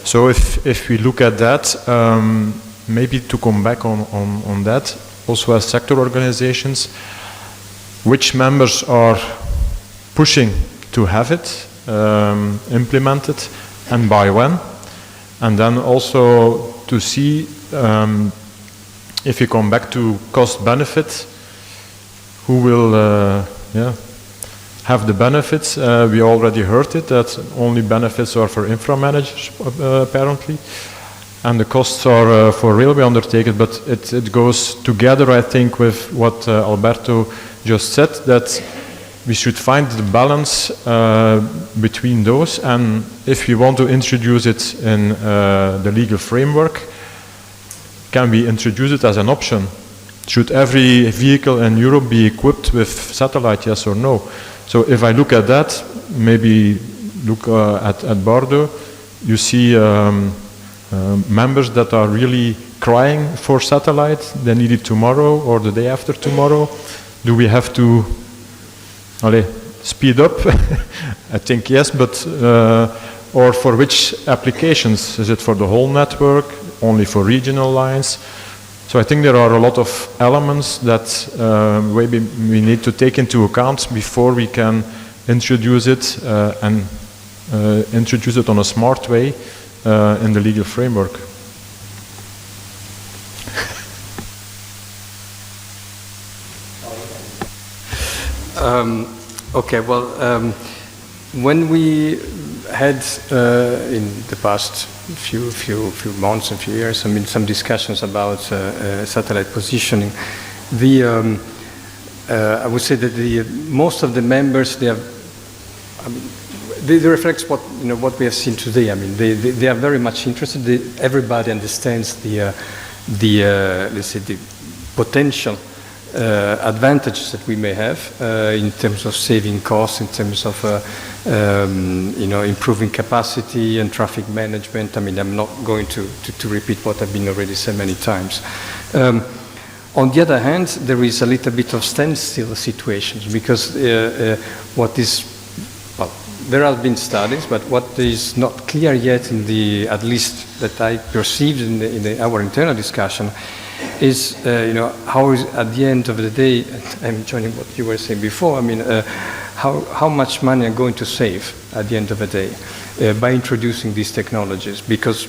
So if we look at that, maybe to come back on that, also as sector organizations, which members are pushing to have it implemented and by when, and then also to see if you come back to cost benefit, who will have the benefits. We already heard it, that only benefits are for infra managers apparently, and the costs are for railway undertakers, but it goes together, I think, with what Alberto just said, that we should find the balance between those, and if we want to introduce it in the legal framework, can we introduce it as an option? Should every vehicle in Europe be equipped with satellite, yes or no? So if I look at that, maybe look at Bordeaux, you see members that are really crying for satellite, they need it tomorrow or the day after tomorrow. Do we have to speed up? I think yes, but or for which applications? Is it for the whole network, only for regional lines? So I think there are a lot of elements that maybe we need to take into account before we can introduce it and introduce it on a smart way in the legal framework. Okay, well, when we had in the past few months and few years, I mean, some discussions about satellite positioning, I would say that most of the members, they reflects what we have seen today. I mean, they are very much interested. Everybody understands let's say the potential advantages that we may have in terms of saving costs, in terms of improving capacity and traffic management. I mean, I'm not going to repeat what have been already said many times. On the other hand, there is a little bit of standstill situations because there have been studies, but what is not clear yet at least that I perceived in our internal discussion is, how is, at the end of the day, I'm joining what you were saying before, I mean, how much money I'm going to save at the end of the day by introducing these technologies? Because,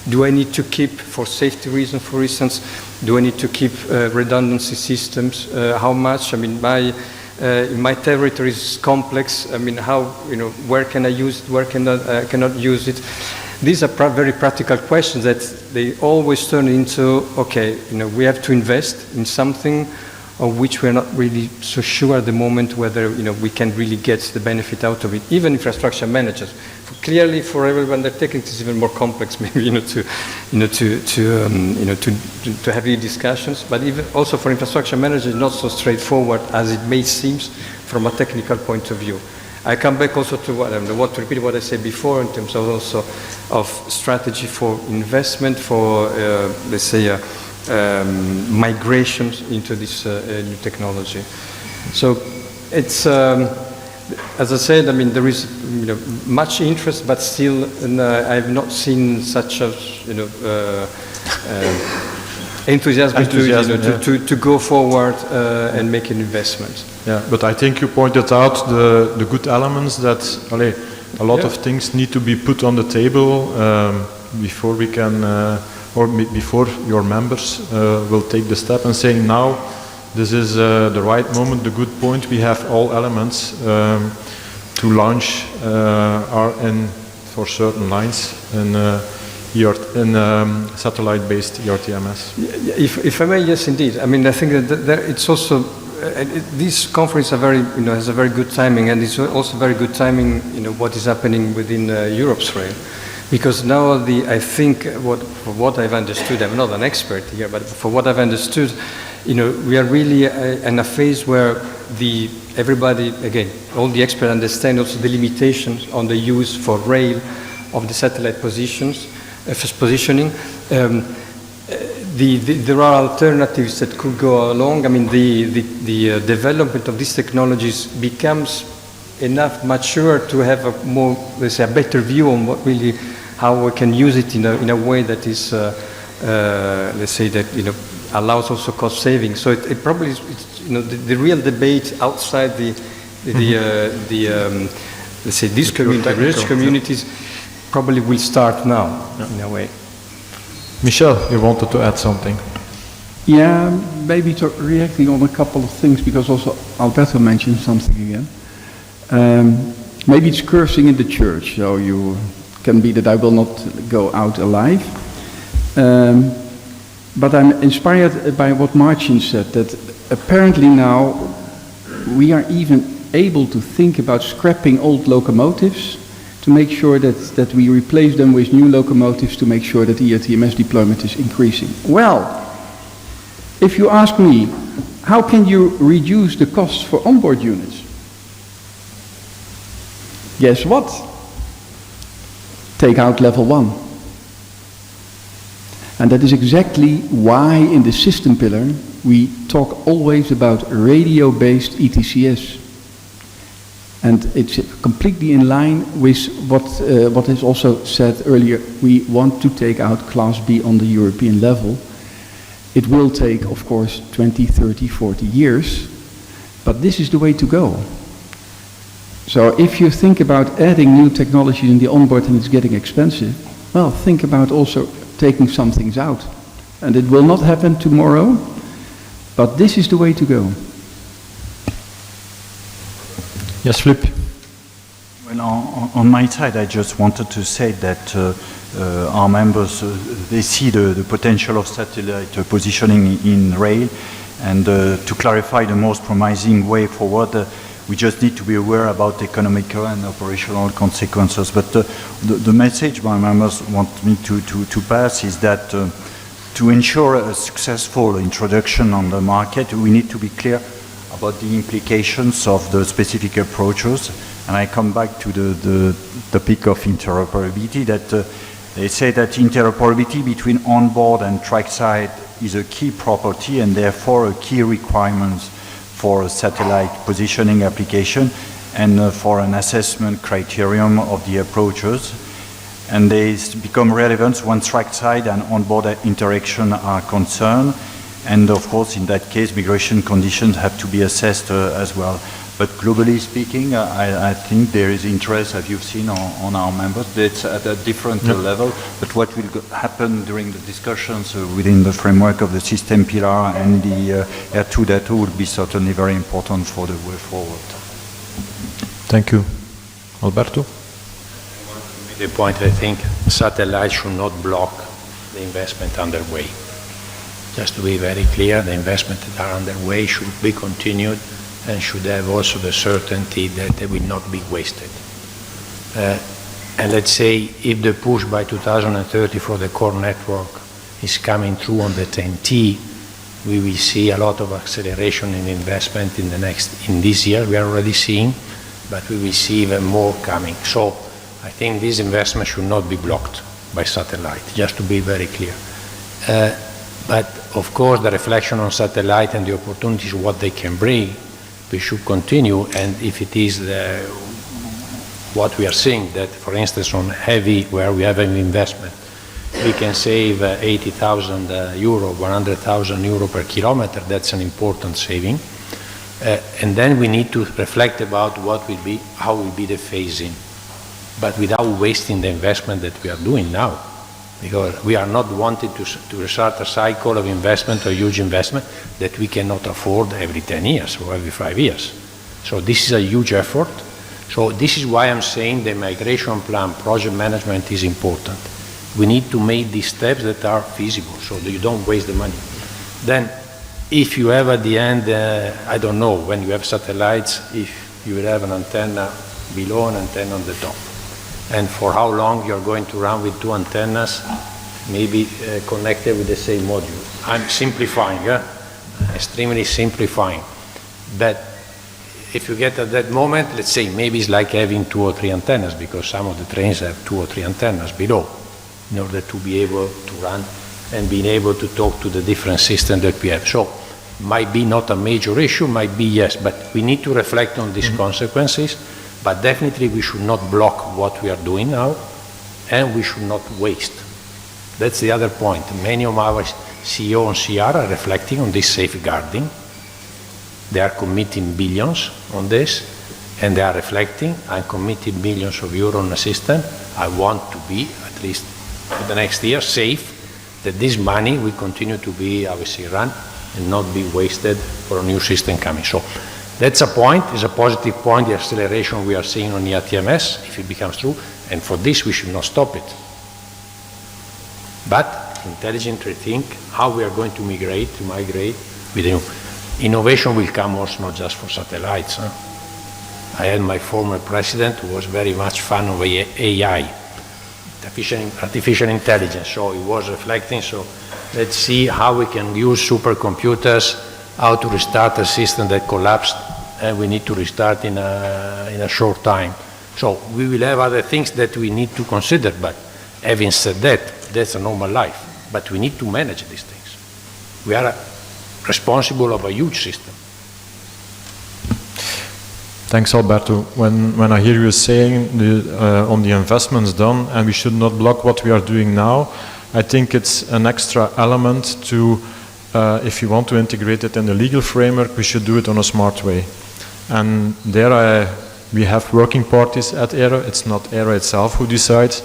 do I need to keep, for safety reasons, for instance, do I need to keep redundancy systems? How much? I mean, my territory is complex. I mean, where can I use it? Where I cannot use it? These are very practical questions that they always turn into, okay, we have to invest in something of which we're not really so sure at the moment whether, we can really get the benefit out of it. Even infrastructure managers. Clearly, for every undertaking, it's even more complex, maybe, to have these discussions. But even also for infrastructure managers, it's not so straightforward as it may seem from a technical point of view. I come back also to what I want to repeat what I said before in terms of also of strategy for investment for let's say migrations into this new technology. So it's as I said, I mean there is much interest, but still I have not seen such a enthusiasm to go forward and make an investment. Yeah, but I think you pointed out the good elements that a lot of things need to be put on the table before we can, or before your members will take the step and saying now this is the right moment, the good point. We have all elements to launch for certain lines in satellite-based ERTMS. If I may, yes, indeed. I mean, I think that it's also. This conference has a very good timing, and it's also very good timing. What is happening within Europe's rail, because now I think for what I've understood, I'm not an expert here, but for what I've understood, we are really in a phase where everybody, again, all the experts understand also the limitations on the use for rail of the satellite positioning. There are alternatives that could go along. I mean, the development of these technologies becomes enough mature to have a more, let's say, a better view on how we can use it in a way that is, let's say, that allows also cost saving. So it probably is, the real debate outside let's say, these rich communities probably will start now in a way. Michel, you wanted to add something? Yeah, maybe reacting on a couple of things, because also Alberto mentioned something again. Maybe it's cursing in the church, so you can be that I will not go out alive. But I'm inspired by what Marcin said, that apparently now we are even able to think about scrapping old locomotives to make sure that we replace them with new locomotives to make sure that ERTMS deployment is increasing. Well, if you ask me, how can you reduce the costs for onboard units? Guess what? Take out level 1. And that is exactly why in the system pillar we talk always about radio-based ETCS. And it's completely in line with what is also said earlier. We want to take out Class B on the European level. It will take, of course, 20, 30, 40 years, but this is the way to go. So if you think about adding new technologies in the onboard and it's getting expensive, well, think about also taking some things out. And it will not happen tomorrow, but this is the way to go. Yes, Flip. Well, on my side, I just wanted to say that our members, they see the potential of satellite positioning in rail, and to clarify the most promising way forward, we just need to be aware about economical and operational consequences. But the message my members want me to pass is that to ensure a successful introduction on the market, we need to be clear about the implications of the specific approaches. And I come back to the topic of interoperability, that they say that interoperability between onboard and trackside is a key property and therefore a key requirement for a satellite positioning application and for an assessment criterion of the approaches. And they become relevant when trackside and onboard interaction are concerned. And of course, in that case, migration conditions have to be assessed as well. But globally speaking, I think there is interest, as you've seen on our members, that's at a different level. But what will happen during the discussions within the framework of the system pillar and the R2 data will be certainly very important for the way forward. Thank you. Alberto? The point, I think, satellites should not block the investment underway. Just to be very clear, the investments that are underway should be continued and should have also the certainty that they will not be wasted. And let's say if the push by 2030 for the core network is coming through on the TEN-T, we will see a lot of acceleration in investment in this year. We are already seeing, but we will see even more coming. So I think this investment should not be blocked by satellite, just to be very clear. But of course, the reflection on satellite and the opportunities, what they can bring, we should continue. And if it is what we are seeing, that for instance on heavy, where we have an investment, we can save 80,000 euro, 100,000 euro per kilometer, that's an important saving. And then we need to reflect about what will be, how will be the phasing, but without wasting the investment that we are doing now. Because we are not wanting to restart a cycle of investment or huge investment that we cannot afford every 10 years or every 5 years. So this is a huge effort. So this is why I'm saying the migration plan, project management is important. We need to make these steps that are feasible so that you don't waste the money. Then if you have at the end, I don't know, when you have satellites, if you will have an antenna below and antenna on the top. And for how long you're going to run with two antennas, maybe connected with the same module. I'm simplifying, extremely simplifying. But if you get at that moment, let's say maybe it's like having 2 or 3 antennas, because some of the trains have 2 or 3 antennas below, in order to be able to run and being able to talk to the different systems that we have. So might be not a major issue, might be yes, but we need to reflect on these consequences. But definitely we should not block what we are doing now, and we should not waste. That's the other point. Many of our CEO and CR are reflecting on this safeguarding. They are committing billions on this, and they are reflecting, I'm committing millions of euro on a system. I want to be, at least for the next year, safe, that this money will continue to be obviously run and not be wasted for a new system coming. So that's a point, is a positive point, the acceleration we are seeing on ERTMS, if it becomes true, and for this we should not stop it. But intelligently think how we are going to migrate with new. Innovation will come also not just for satellites. I had my former president who was very much fan of AI, artificial intelligence, so he was reflecting, so let's see how we can use supercomputers, how to restart a system that collapsed, and we need to restart in a short time. So we will have other things that we need to consider, but having said that, that's a normal life. but we need to manage these things. We are responsible of a huge system. Thanks, Alberto. When I hear you saying on the investments done, and we should not block what we are doing now, I think it's an extra element to, if you want to integrate it in the legal framework, we should do it on a smart way. And there we have working parties at ERA. It's not ERA itself who decides.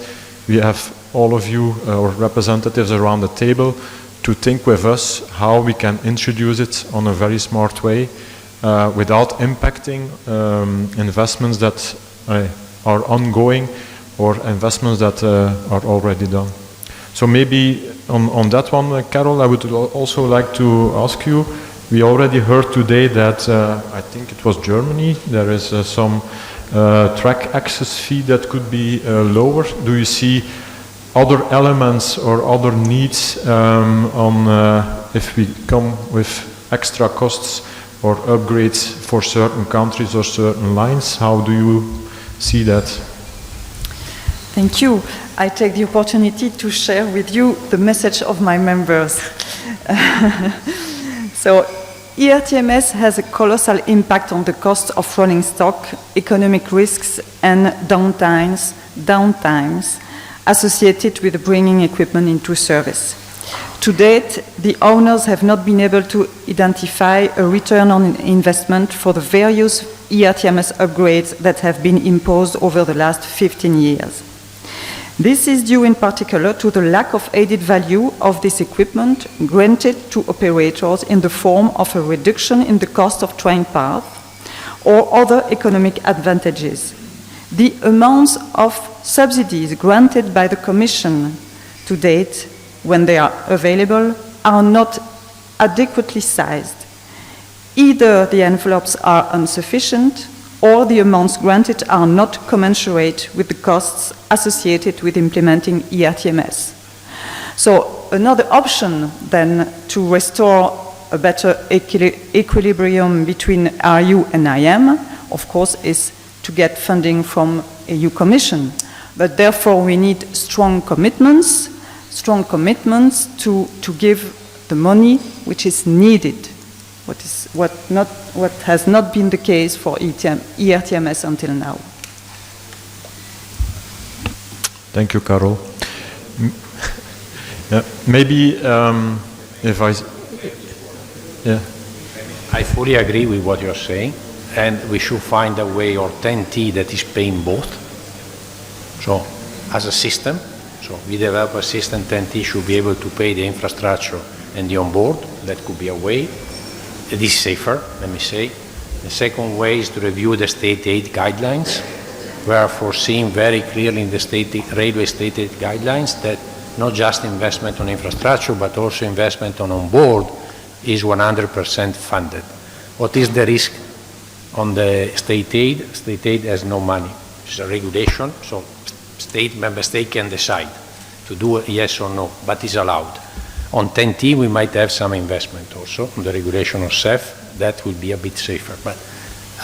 We have all of you, or representatives around the table, to think with us how we can introduce it on a very smart way without impacting investments that are ongoing or investments that are already done. So maybe on that one, Carol, I would also like to ask you, we already heard today that, I think it was Germany, there is some track access fee that could be lower. Do you see other elements or other needs if we come with extra costs or upgrades for certain countries or certain lines? How do you see that? Thank you. I take the opportunity to share with you the message of my members. So, ERTMS has a colossal impact on the cost of rolling stock, economic risks, and downtimes associated with bringing equipment into service. To date, the owners have not been able to identify a return on investment for the various ERTMS upgrades that have been imposed over the last 15 years. This is due in particular to the lack of added value of this equipment granted to operators in the form of a reduction in the cost of train path or other economic advantages. The amounts of subsidies granted by the Commission to date, when they are available, are not adequately sized. Either the envelopes are insufficient or the amounts granted are not commensurate with the costs associated with implementing ERTMS. So another option then to restore a better equilibrium between RU and IM, of course, is to get funding from EU Commission. But therefore we need strong commitments to give the money which is needed, what has not been the case for ERTMS until now. Thank you, Carol. Yeah, maybe if I... Yeah. I fully agree with what you're saying, and we should find a way, or TEN-T, that is paying both. So, as a system, so we develop a system, TEN-T should be able to pay the infrastructure and the onboard. That could be a way. It is safer, let me say. The second way is to review the state aid guidelines. We are foreseeing very clearly in the railway state aid guidelines that not just investment on infrastructure, but also investment on onboard is 100% funded. What is the risk on the state aid? State aid has no money. It's a regulation, so member state can decide to do a yes or no, but is allowed. On TEN-T, we might have some investment also on the regulation of CEF. That will be a bit safer. But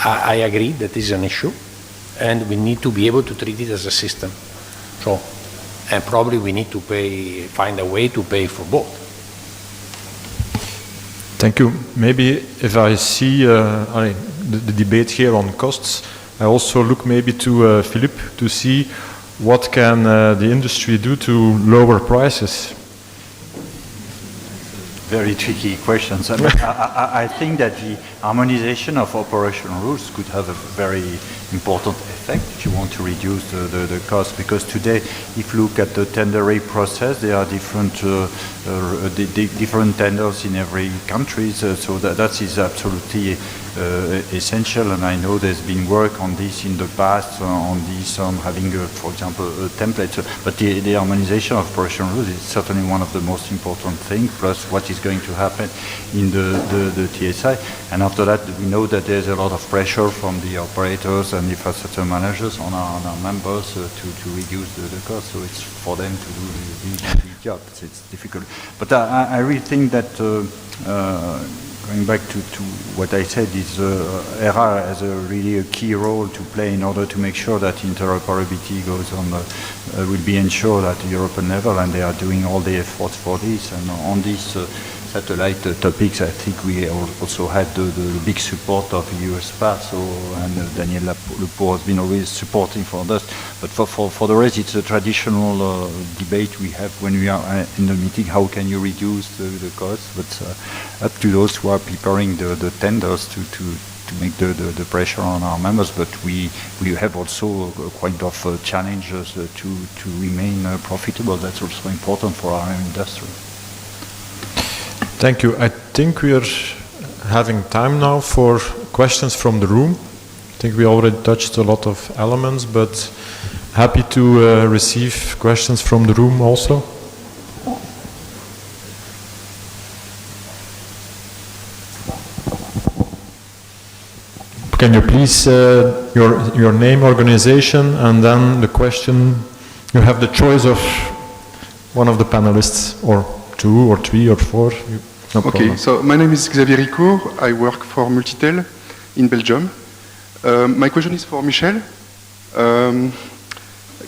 I agree that is an issue, and we need to be able to treat it as a system. So, and probably we need to find a way to pay for both. Thank you. Maybe if I see the debate here on costs, I also look maybe to Philippe to see what can the industry do to lower prices. Very tricky questions. I think that the harmonization of operational rules could have a very important effect if you want to reduce the cost, because today, if you look at the tendering process, there are different tenders in every country, so that is absolutely essential, and I know there's been work on this in the past, on this, having, for example, a template, but the harmonization of operational rules is certainly one of the most important things, plus what is going to happen in the TSI, and after that, we know that there's a lot of pressure from the operators and infrastructure managers on our members to reduce the cost, so it's for them to do the job. It's difficult. But I really think that Going back to what I said, is ERA has really a key role to play in order to make sure that interoperability goes on, will be ensured at the European level, and they are doing all the efforts for this. And on these satellite topics, I think we also had the big support of USPA, and Daniel Lepo has been always supporting for us. But for the rest, it's a traditional debate we have when we are in the meeting. How can you reduce the cost? But up to those who are preparing the tenders to make the pressure on our members. But we have also a kind of challenges to remain profitable. That's also important for our industry. Thank you. I think we are having time now for questions from the room. I think we already touched a lot of elements, but happy to receive questions from the room also. Can you please, your name, organization, and then the question. You have the choice of one of the panelists, or 2 or 3 or 4. No Okay, problem. so my name is Xavier Ricourt. I work for Multitel in Belgium. My question is for Michel.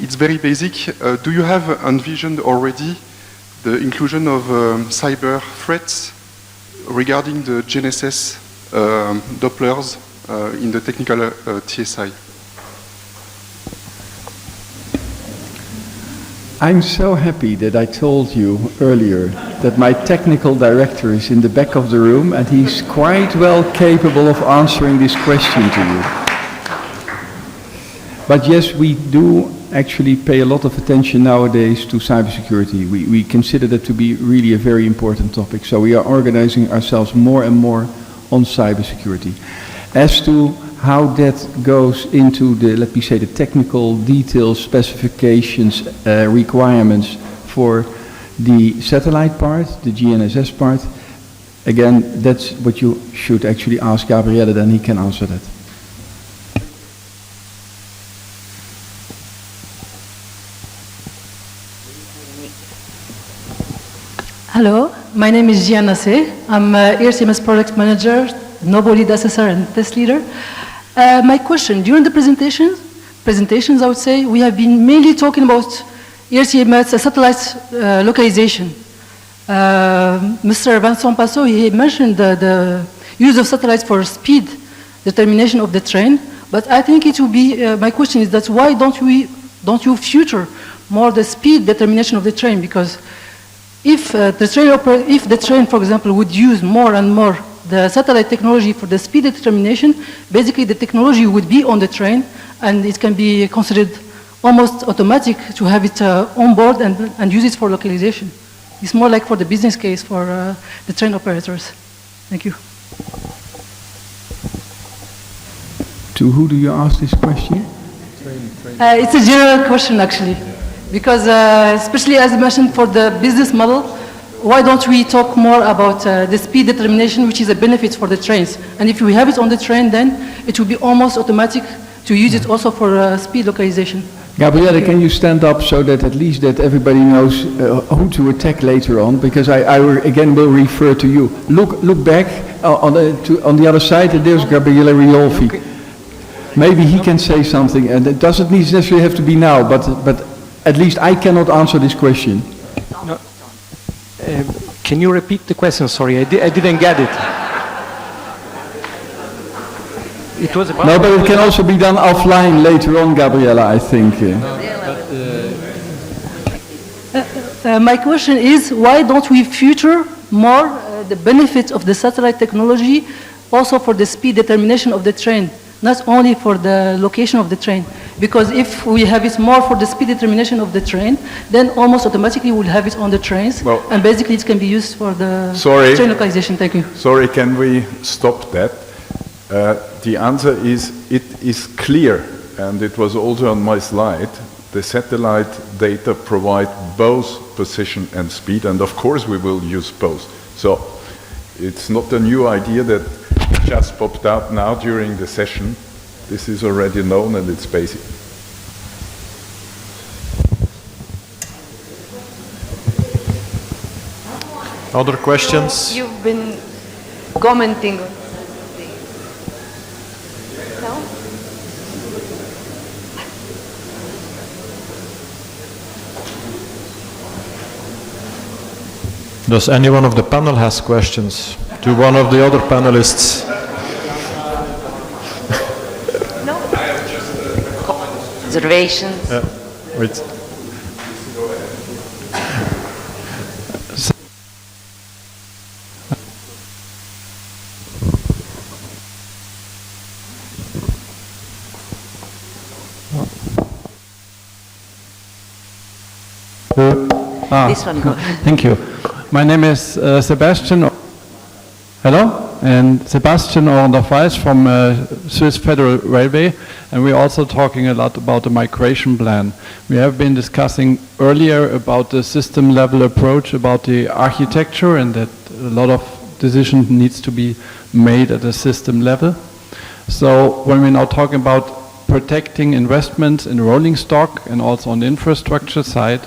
It's very basic. Do you have envisioned already the inclusion of cyber threats regarding the GNSS Dopplers in the technical TSI? I'm so happy that I told you earlier that my technical director is in the back of the room and he's quite well capable of answering this question to you. But yes, we do actually pay a lot of attention nowadays to cybersecurity. We consider that to be really a very important topic. So we are organizing ourselves more and more on cybersecurity. As to how that goes into the, let me say, the technical details, specifications, requirements for the satellite part, the GNSS part, again, that's what you should actually ask Gabriele, then he can answer that. Hello, my name is Gian Nassé. I'm ERCMS Product Manager, Noble Lead Assessor and Test Leader. My question, during the presentations, I would say, we have been mainly talking about ERCMS satellite localization. Mr. Vincent Passot, he mentioned the use of satellites for speed determination of the train, but I think it will be, my question is that why don't you future more the speed determination of the train? Because if the train, for example, would use more and more the satellite technology for the speed determination, basically the technology would be on the train and it can be considered almost automatic to have it on board and use it for localization. It's more like for the business case for the train operators. Thank you. To who do you ask this question? It's a general question actually, because especially as mentioned for the business model, why don't we talk more about the speed determination, which is a benefit for the trains? And if we have it on the train, then it will be almost automatic to use it also for speed localization. Gabriele, can you stand up so that at least that everybody knows who to attack later on? Because I again will refer to you. Look back on the other side, and there's Gabriele Riolfi. Okay. Maybe he can say something, and it doesn't necessarily have to be now, but at least I cannot answer this question. No. Can you repeat the question? Sorry, I didn't get it. It was about no, but it can also be done offline later on, Gabriela, I think. My question is, why don't we future more the benefits of the satellite technology also for the speed determination of the train, not only for the location of the train? Because if we have it more for the speed determination of the train, then almost automatically we'll have it on the trains, and basically it can be used for the train localization. Thank you. Sorry, can we stop that? The answer is, it is clear, and it was also on my slide, the satellite data provide both position and speed, and of course we will use both. So it's not a new idea that just popped up now during the session. This is already known and it's basic. Other questions? You've been commenting. No? Does anyone of the panel has questions to one of the other panelists? Observations? Wait. This one, go ahead. Thank you. My name is Sebastian. Hello? And Sebastian Orndorff-Weiss from Swiss Federal Railway, and we're also talking a lot about the migration plan. We have been discussing earlier about the system level approach, about the architecture, and that a lot of decisions needs to be made at a system level. So when we're now talking about protecting investments in rolling stock and also on the infrastructure side,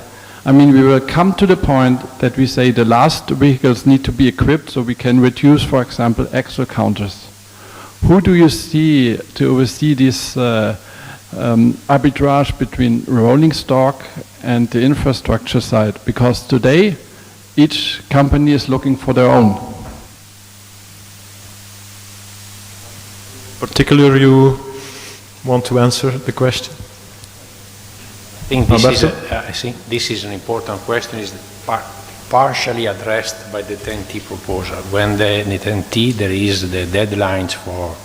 I mean, we will come to the point that we say the last vehicles need to be equipped so we can reduce, for example, axle counters. Who do you see to oversee this arbitrage between rolling stock and the infrastructure side? Because today, each company is looking for their own. Particularly, you want to answer the question? I think this is an important question. Is partially addressed by the TEN-T proposal. When the TEN-T, there is the deadlines for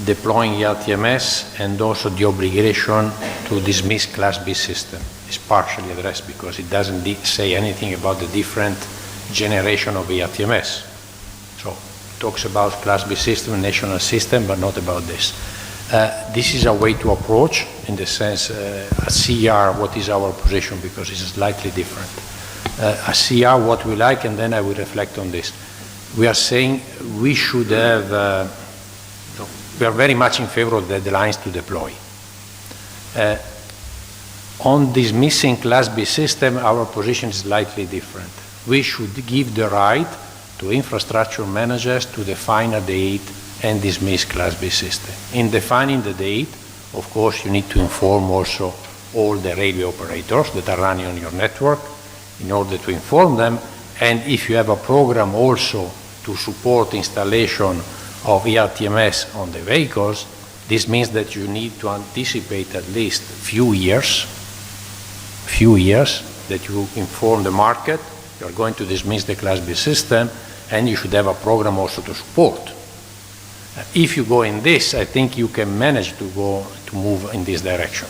deploying ERTMS and also the obligation to dismiss Class B system. It's partially addressed because it doesn't say anything about the different generation of ERTMS. So it talks about Class B system, national system, but not about this. This is a way to approach, in the sense, a CR, what is our position, because it's slightly different. A CR, what we like, and then I will reflect on this. We are saying we should have, we are very much in favor of deadlines to deploy. On this missing Class B system, our position is slightly different. We should give the right to infrastructure managers to define a date and dismiss Class B system. In defining the date, of course, you need to inform also all the railway operators that are running on your network in order to inform them. And if you have a program also to support installation of ERTMS on the vehicles, this means that you need to anticipate at least few years that you inform the market you are going to dismiss the Class B system, and you should have a program also to support. If you go in this, I think you can manage to move in this direction.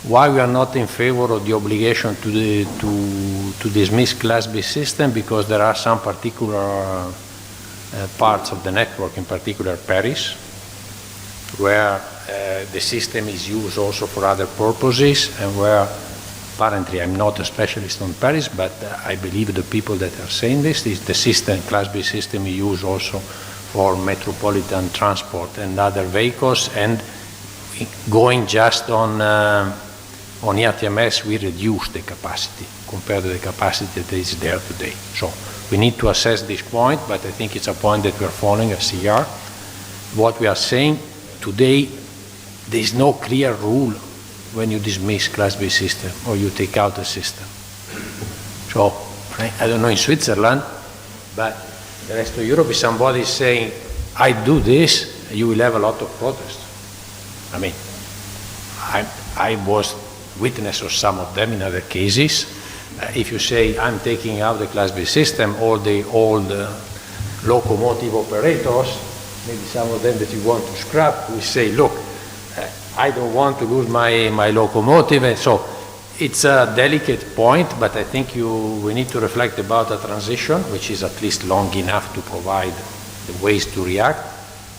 Why we are not in favor of the obligation to dismiss Class B system? Because there are some particular parts of the network, in particular Paris, where the system is used also for other purposes, and where apparently I'm not a specialist on Paris, but I believe the people that are saying this is the system, Class B system, is used also for metropolitan transport and other vehicles, and going just on ERTMS, we reduce the capacity compared to the capacity that is there today. So we need to assess this point, but I think it's a point that we are following as CR. What we are saying today, there is no clear rule when you dismiss Class B system or you take out the system. So I don't know in Switzerland, but the rest of Europe, if somebody is saying, I do this, you will have a lot of protests. I mean, I was witness of some of them in other cases. If you say, I'm taking out the Class B system, all the old locomotive operators, maybe some of them that you want to scrap, will say, look, I don't want to lose my locomotive. And so it's a delicate point, but I think we need to reflect about a transition, which is at least long enough to provide the ways to react,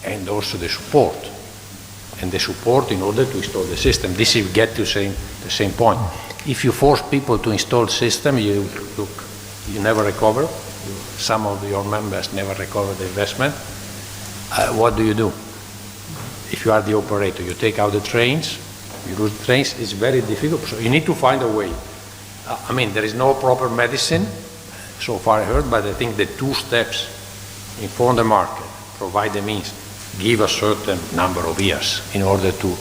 and also the support. And the support in order to install the system. This will get to the same point. If you force people to install system, you never recover. Some of your members never recover the investment. What do? If you are the operator, you take out the trains, you lose the trains, it's very difficult. So you need to find a way. I mean, there is no proper medicine, so far I heard, but I think the two steps inform the market, provide the means, give a certain number of years in order to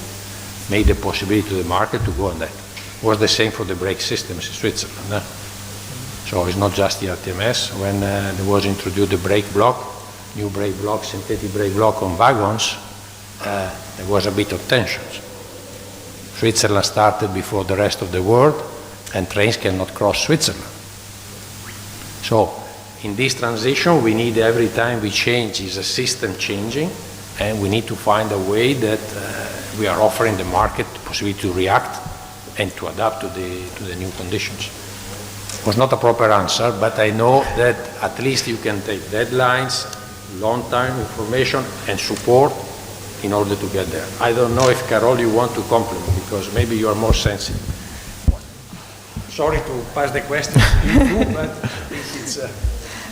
make the possibility to the market to go on that. It was the same for the brake systems in Switzerland. So it's not just the RTMS. When there was introduced the brake block, new brake block, synthetic brake block on wagons, there was a bit of tensions. Switzerland started before the rest of the world, and trains cannot cross Switzerland. So in this transition, we need every time we change is a system changing, and we need to find a way that we are offering the market the possibility to react and to adapt to the new conditions. It was not a proper answer, but I know that at least you can take deadlines, long-term information, and support in order to get there. I don't know if, Carol, you want to complement, because maybe you are more sensitive. Sorry to pass the question to you, but it's...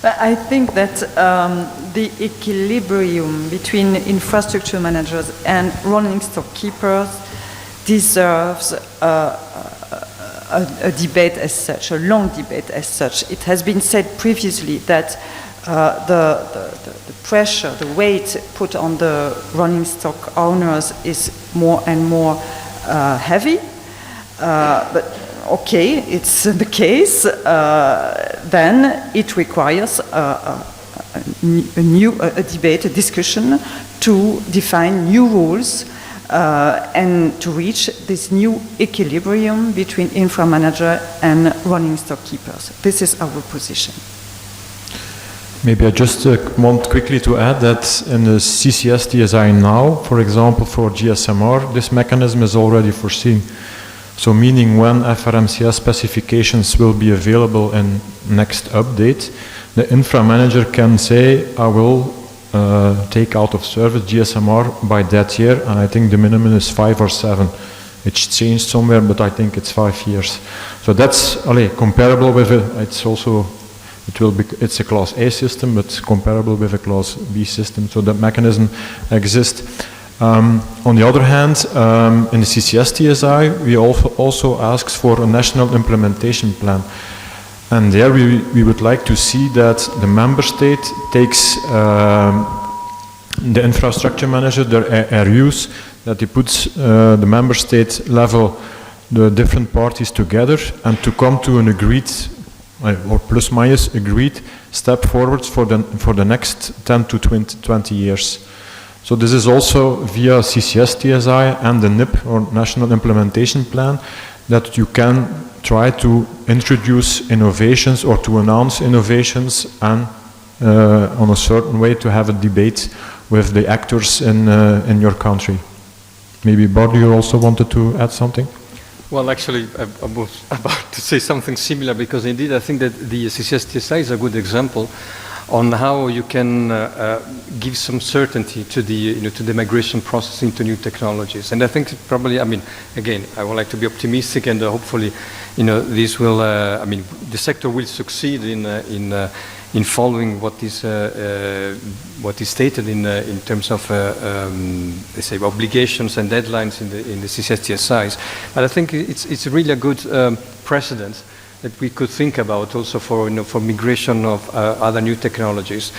I think that the equilibrium between infrastructure managers and rolling stock keepers deserves a debate as such, a long debate as such. It has been said previously that the pressure, the weight put on the rolling stock owners is more and more heavy. But okay, it's the case. Then it requires a debate, a discussion to define new rules and to reach this new equilibrium between infra manager and rolling stock keepers. This is our position. Maybe I just want quickly to add that in the CCS TSI now, for example, for GSMR, this mechanism is already foreseen. So meaning when FRMCS specifications will be available in next update, the infra manager can say, I will take out of service GSMR by that year, and I think the minimum is 5 or 7. It's changed somewhere, but I think it's 5 years. So that's comparable with it's a Class A system, but comparable with a Class B system. So that mechanism exists. On the other hand, in the CCS TSI, we also ask for a national implementation plan. And there we would like to see that the member state takes the infrastructure manager, their RUs, that he puts the member state level, the different parties together, and to come to an agreed, or plus minus agreed, step forwards for the next 10 to 20 years. So this is also via CCS TSI and the NIP, or National Implementation Plan, that you can try to introduce innovations or to announce innovations, and on a certain way to have a debate with the actors in your country. Maybe Bart, you also wanted to add something? Well, actually, I was about to say something similar, because indeed I think that the CCS TSI is a good example on how you can give some certainty to the migration process into new technologies. And I think probably, again, I would like to be optimistic, and hopefully, this will, the sector will succeed in following what is stated in terms of, let's say, obligations and deadlines in the CCS TSIs. But I think it's really a good precedent that we could think about also for migration of other new technologies.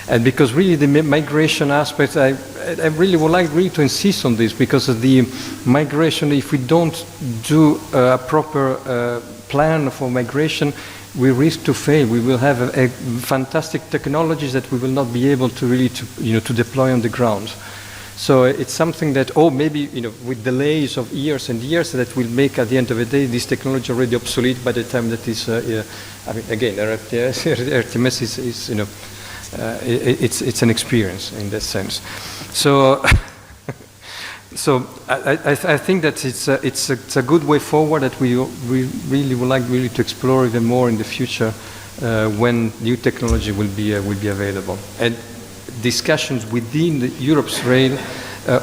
And because really the migration aspect, I really would like to insist on this, because of the migration, if we don't do a proper plan for migration, we risk to fail. We will have a fantastic technologies that we will not be able to really to deploy on the ground. So it's something that, maybe with delays of years and years, that will make at the end of the day this technology already obsolete by the time that is. Again, RTMS is it's an experience in that sense. So. So I think that it's a good way forward that we really would like to explore even more in the future when new technology will be available. And discussions within the Europe's rail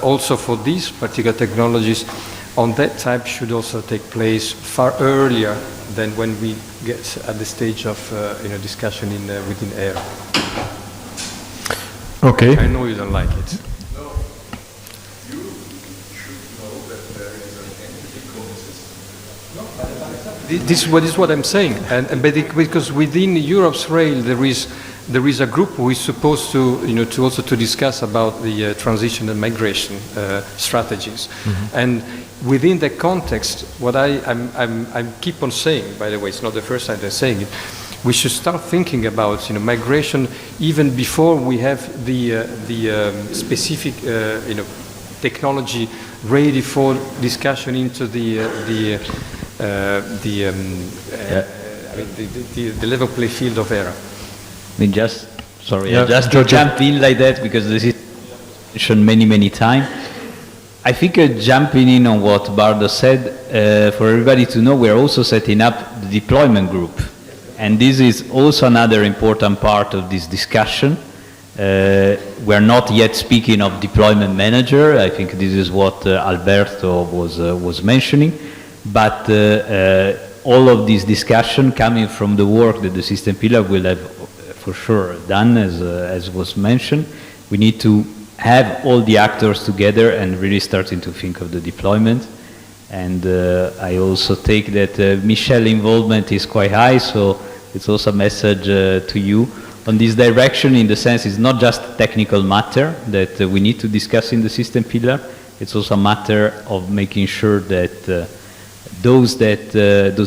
also for these particular technologies on that type should also take place far earlier than when we get at the stage of discussion within air. Okay. I know you don't like it. This is what I'm saying, and because within Europe's rail there is there is a group who is supposed to, to also to discuss about the transition and migration strategies. And within that context, what I keep on saying, by the way, it's not the first time I'm saying it, we should start thinking about migration even before we have the specific technology ready for discussion into the level play field of ERA. I mean, just Yeah, to jump in like that, because this is mentioned many times. I think jumping in on what Bardo said, for everybody to know, we're also setting up the deployment group. And this is also another important part of this discussion. We're not yet speaking of deployment manager. I think this is what Alberto was mentioning. But all of this discussion coming from the work that the system pillar will have for sure done, as was mentioned. We need to have all the actors together and really starting to think of the deployment. And I also take that Michelle's involvement is quite high, so it's also a message to you on this direction, in the sense it's not just technical matter that we need to discuss in the system pillar, it's also a matter of making sure that those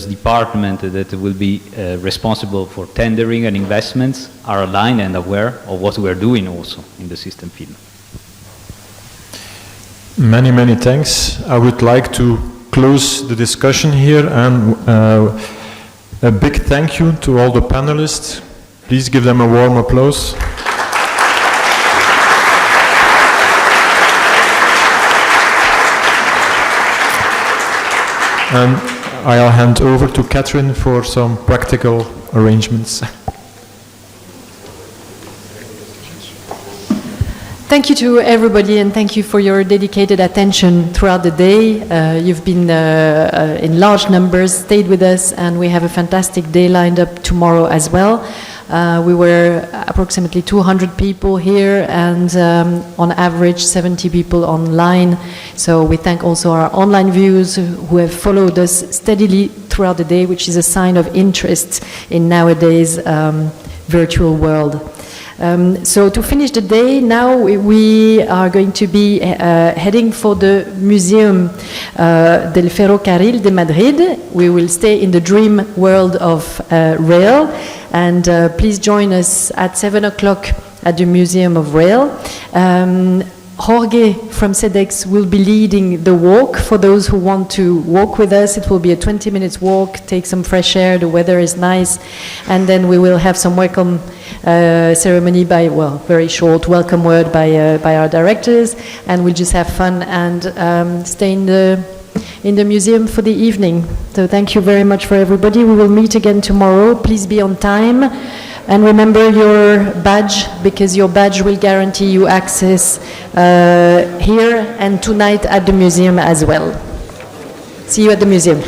departments that will be responsible for tendering and investments are aligned and aware of what we are doing also in the system pillar. Many thanks. I would like to close the discussion here, and a big thank you to all the panelists. Please give them a warm applause. And I'll hand over to Catherine for some practical arrangements. Thank you to everybody, and thank you for your dedicated attention throughout the day. You've been in large numbers, stayed with us, and we have a fantastic day lined up tomorrow as well. We were approximately 200 people here, and on average 70 people online. So we thank also our online viewers who have followed us steadily throughout the day, which is a sign of interest in nowadays virtual world. So to finish the day, now we are going to be heading for the Museum del Ferrocarril de Madrid. We will stay in the dream world of rail, and please join us at 7 o'clock at the Museum of Rail. Jorge from SEDEX will be leading the walk. For those who want to walk with us, it will be a 20 minutes walk, take some fresh air, the weather is nice, and then we will have some welcome ceremony very short welcome word by our directors, and we'll just have fun and stay in the museum for the evening. So thank you very much for everybody. We will meet again tomorrow. Please be on time. And remember your badge, because your badge will guarantee you access here and tonight at the museum as well. See you at the museum.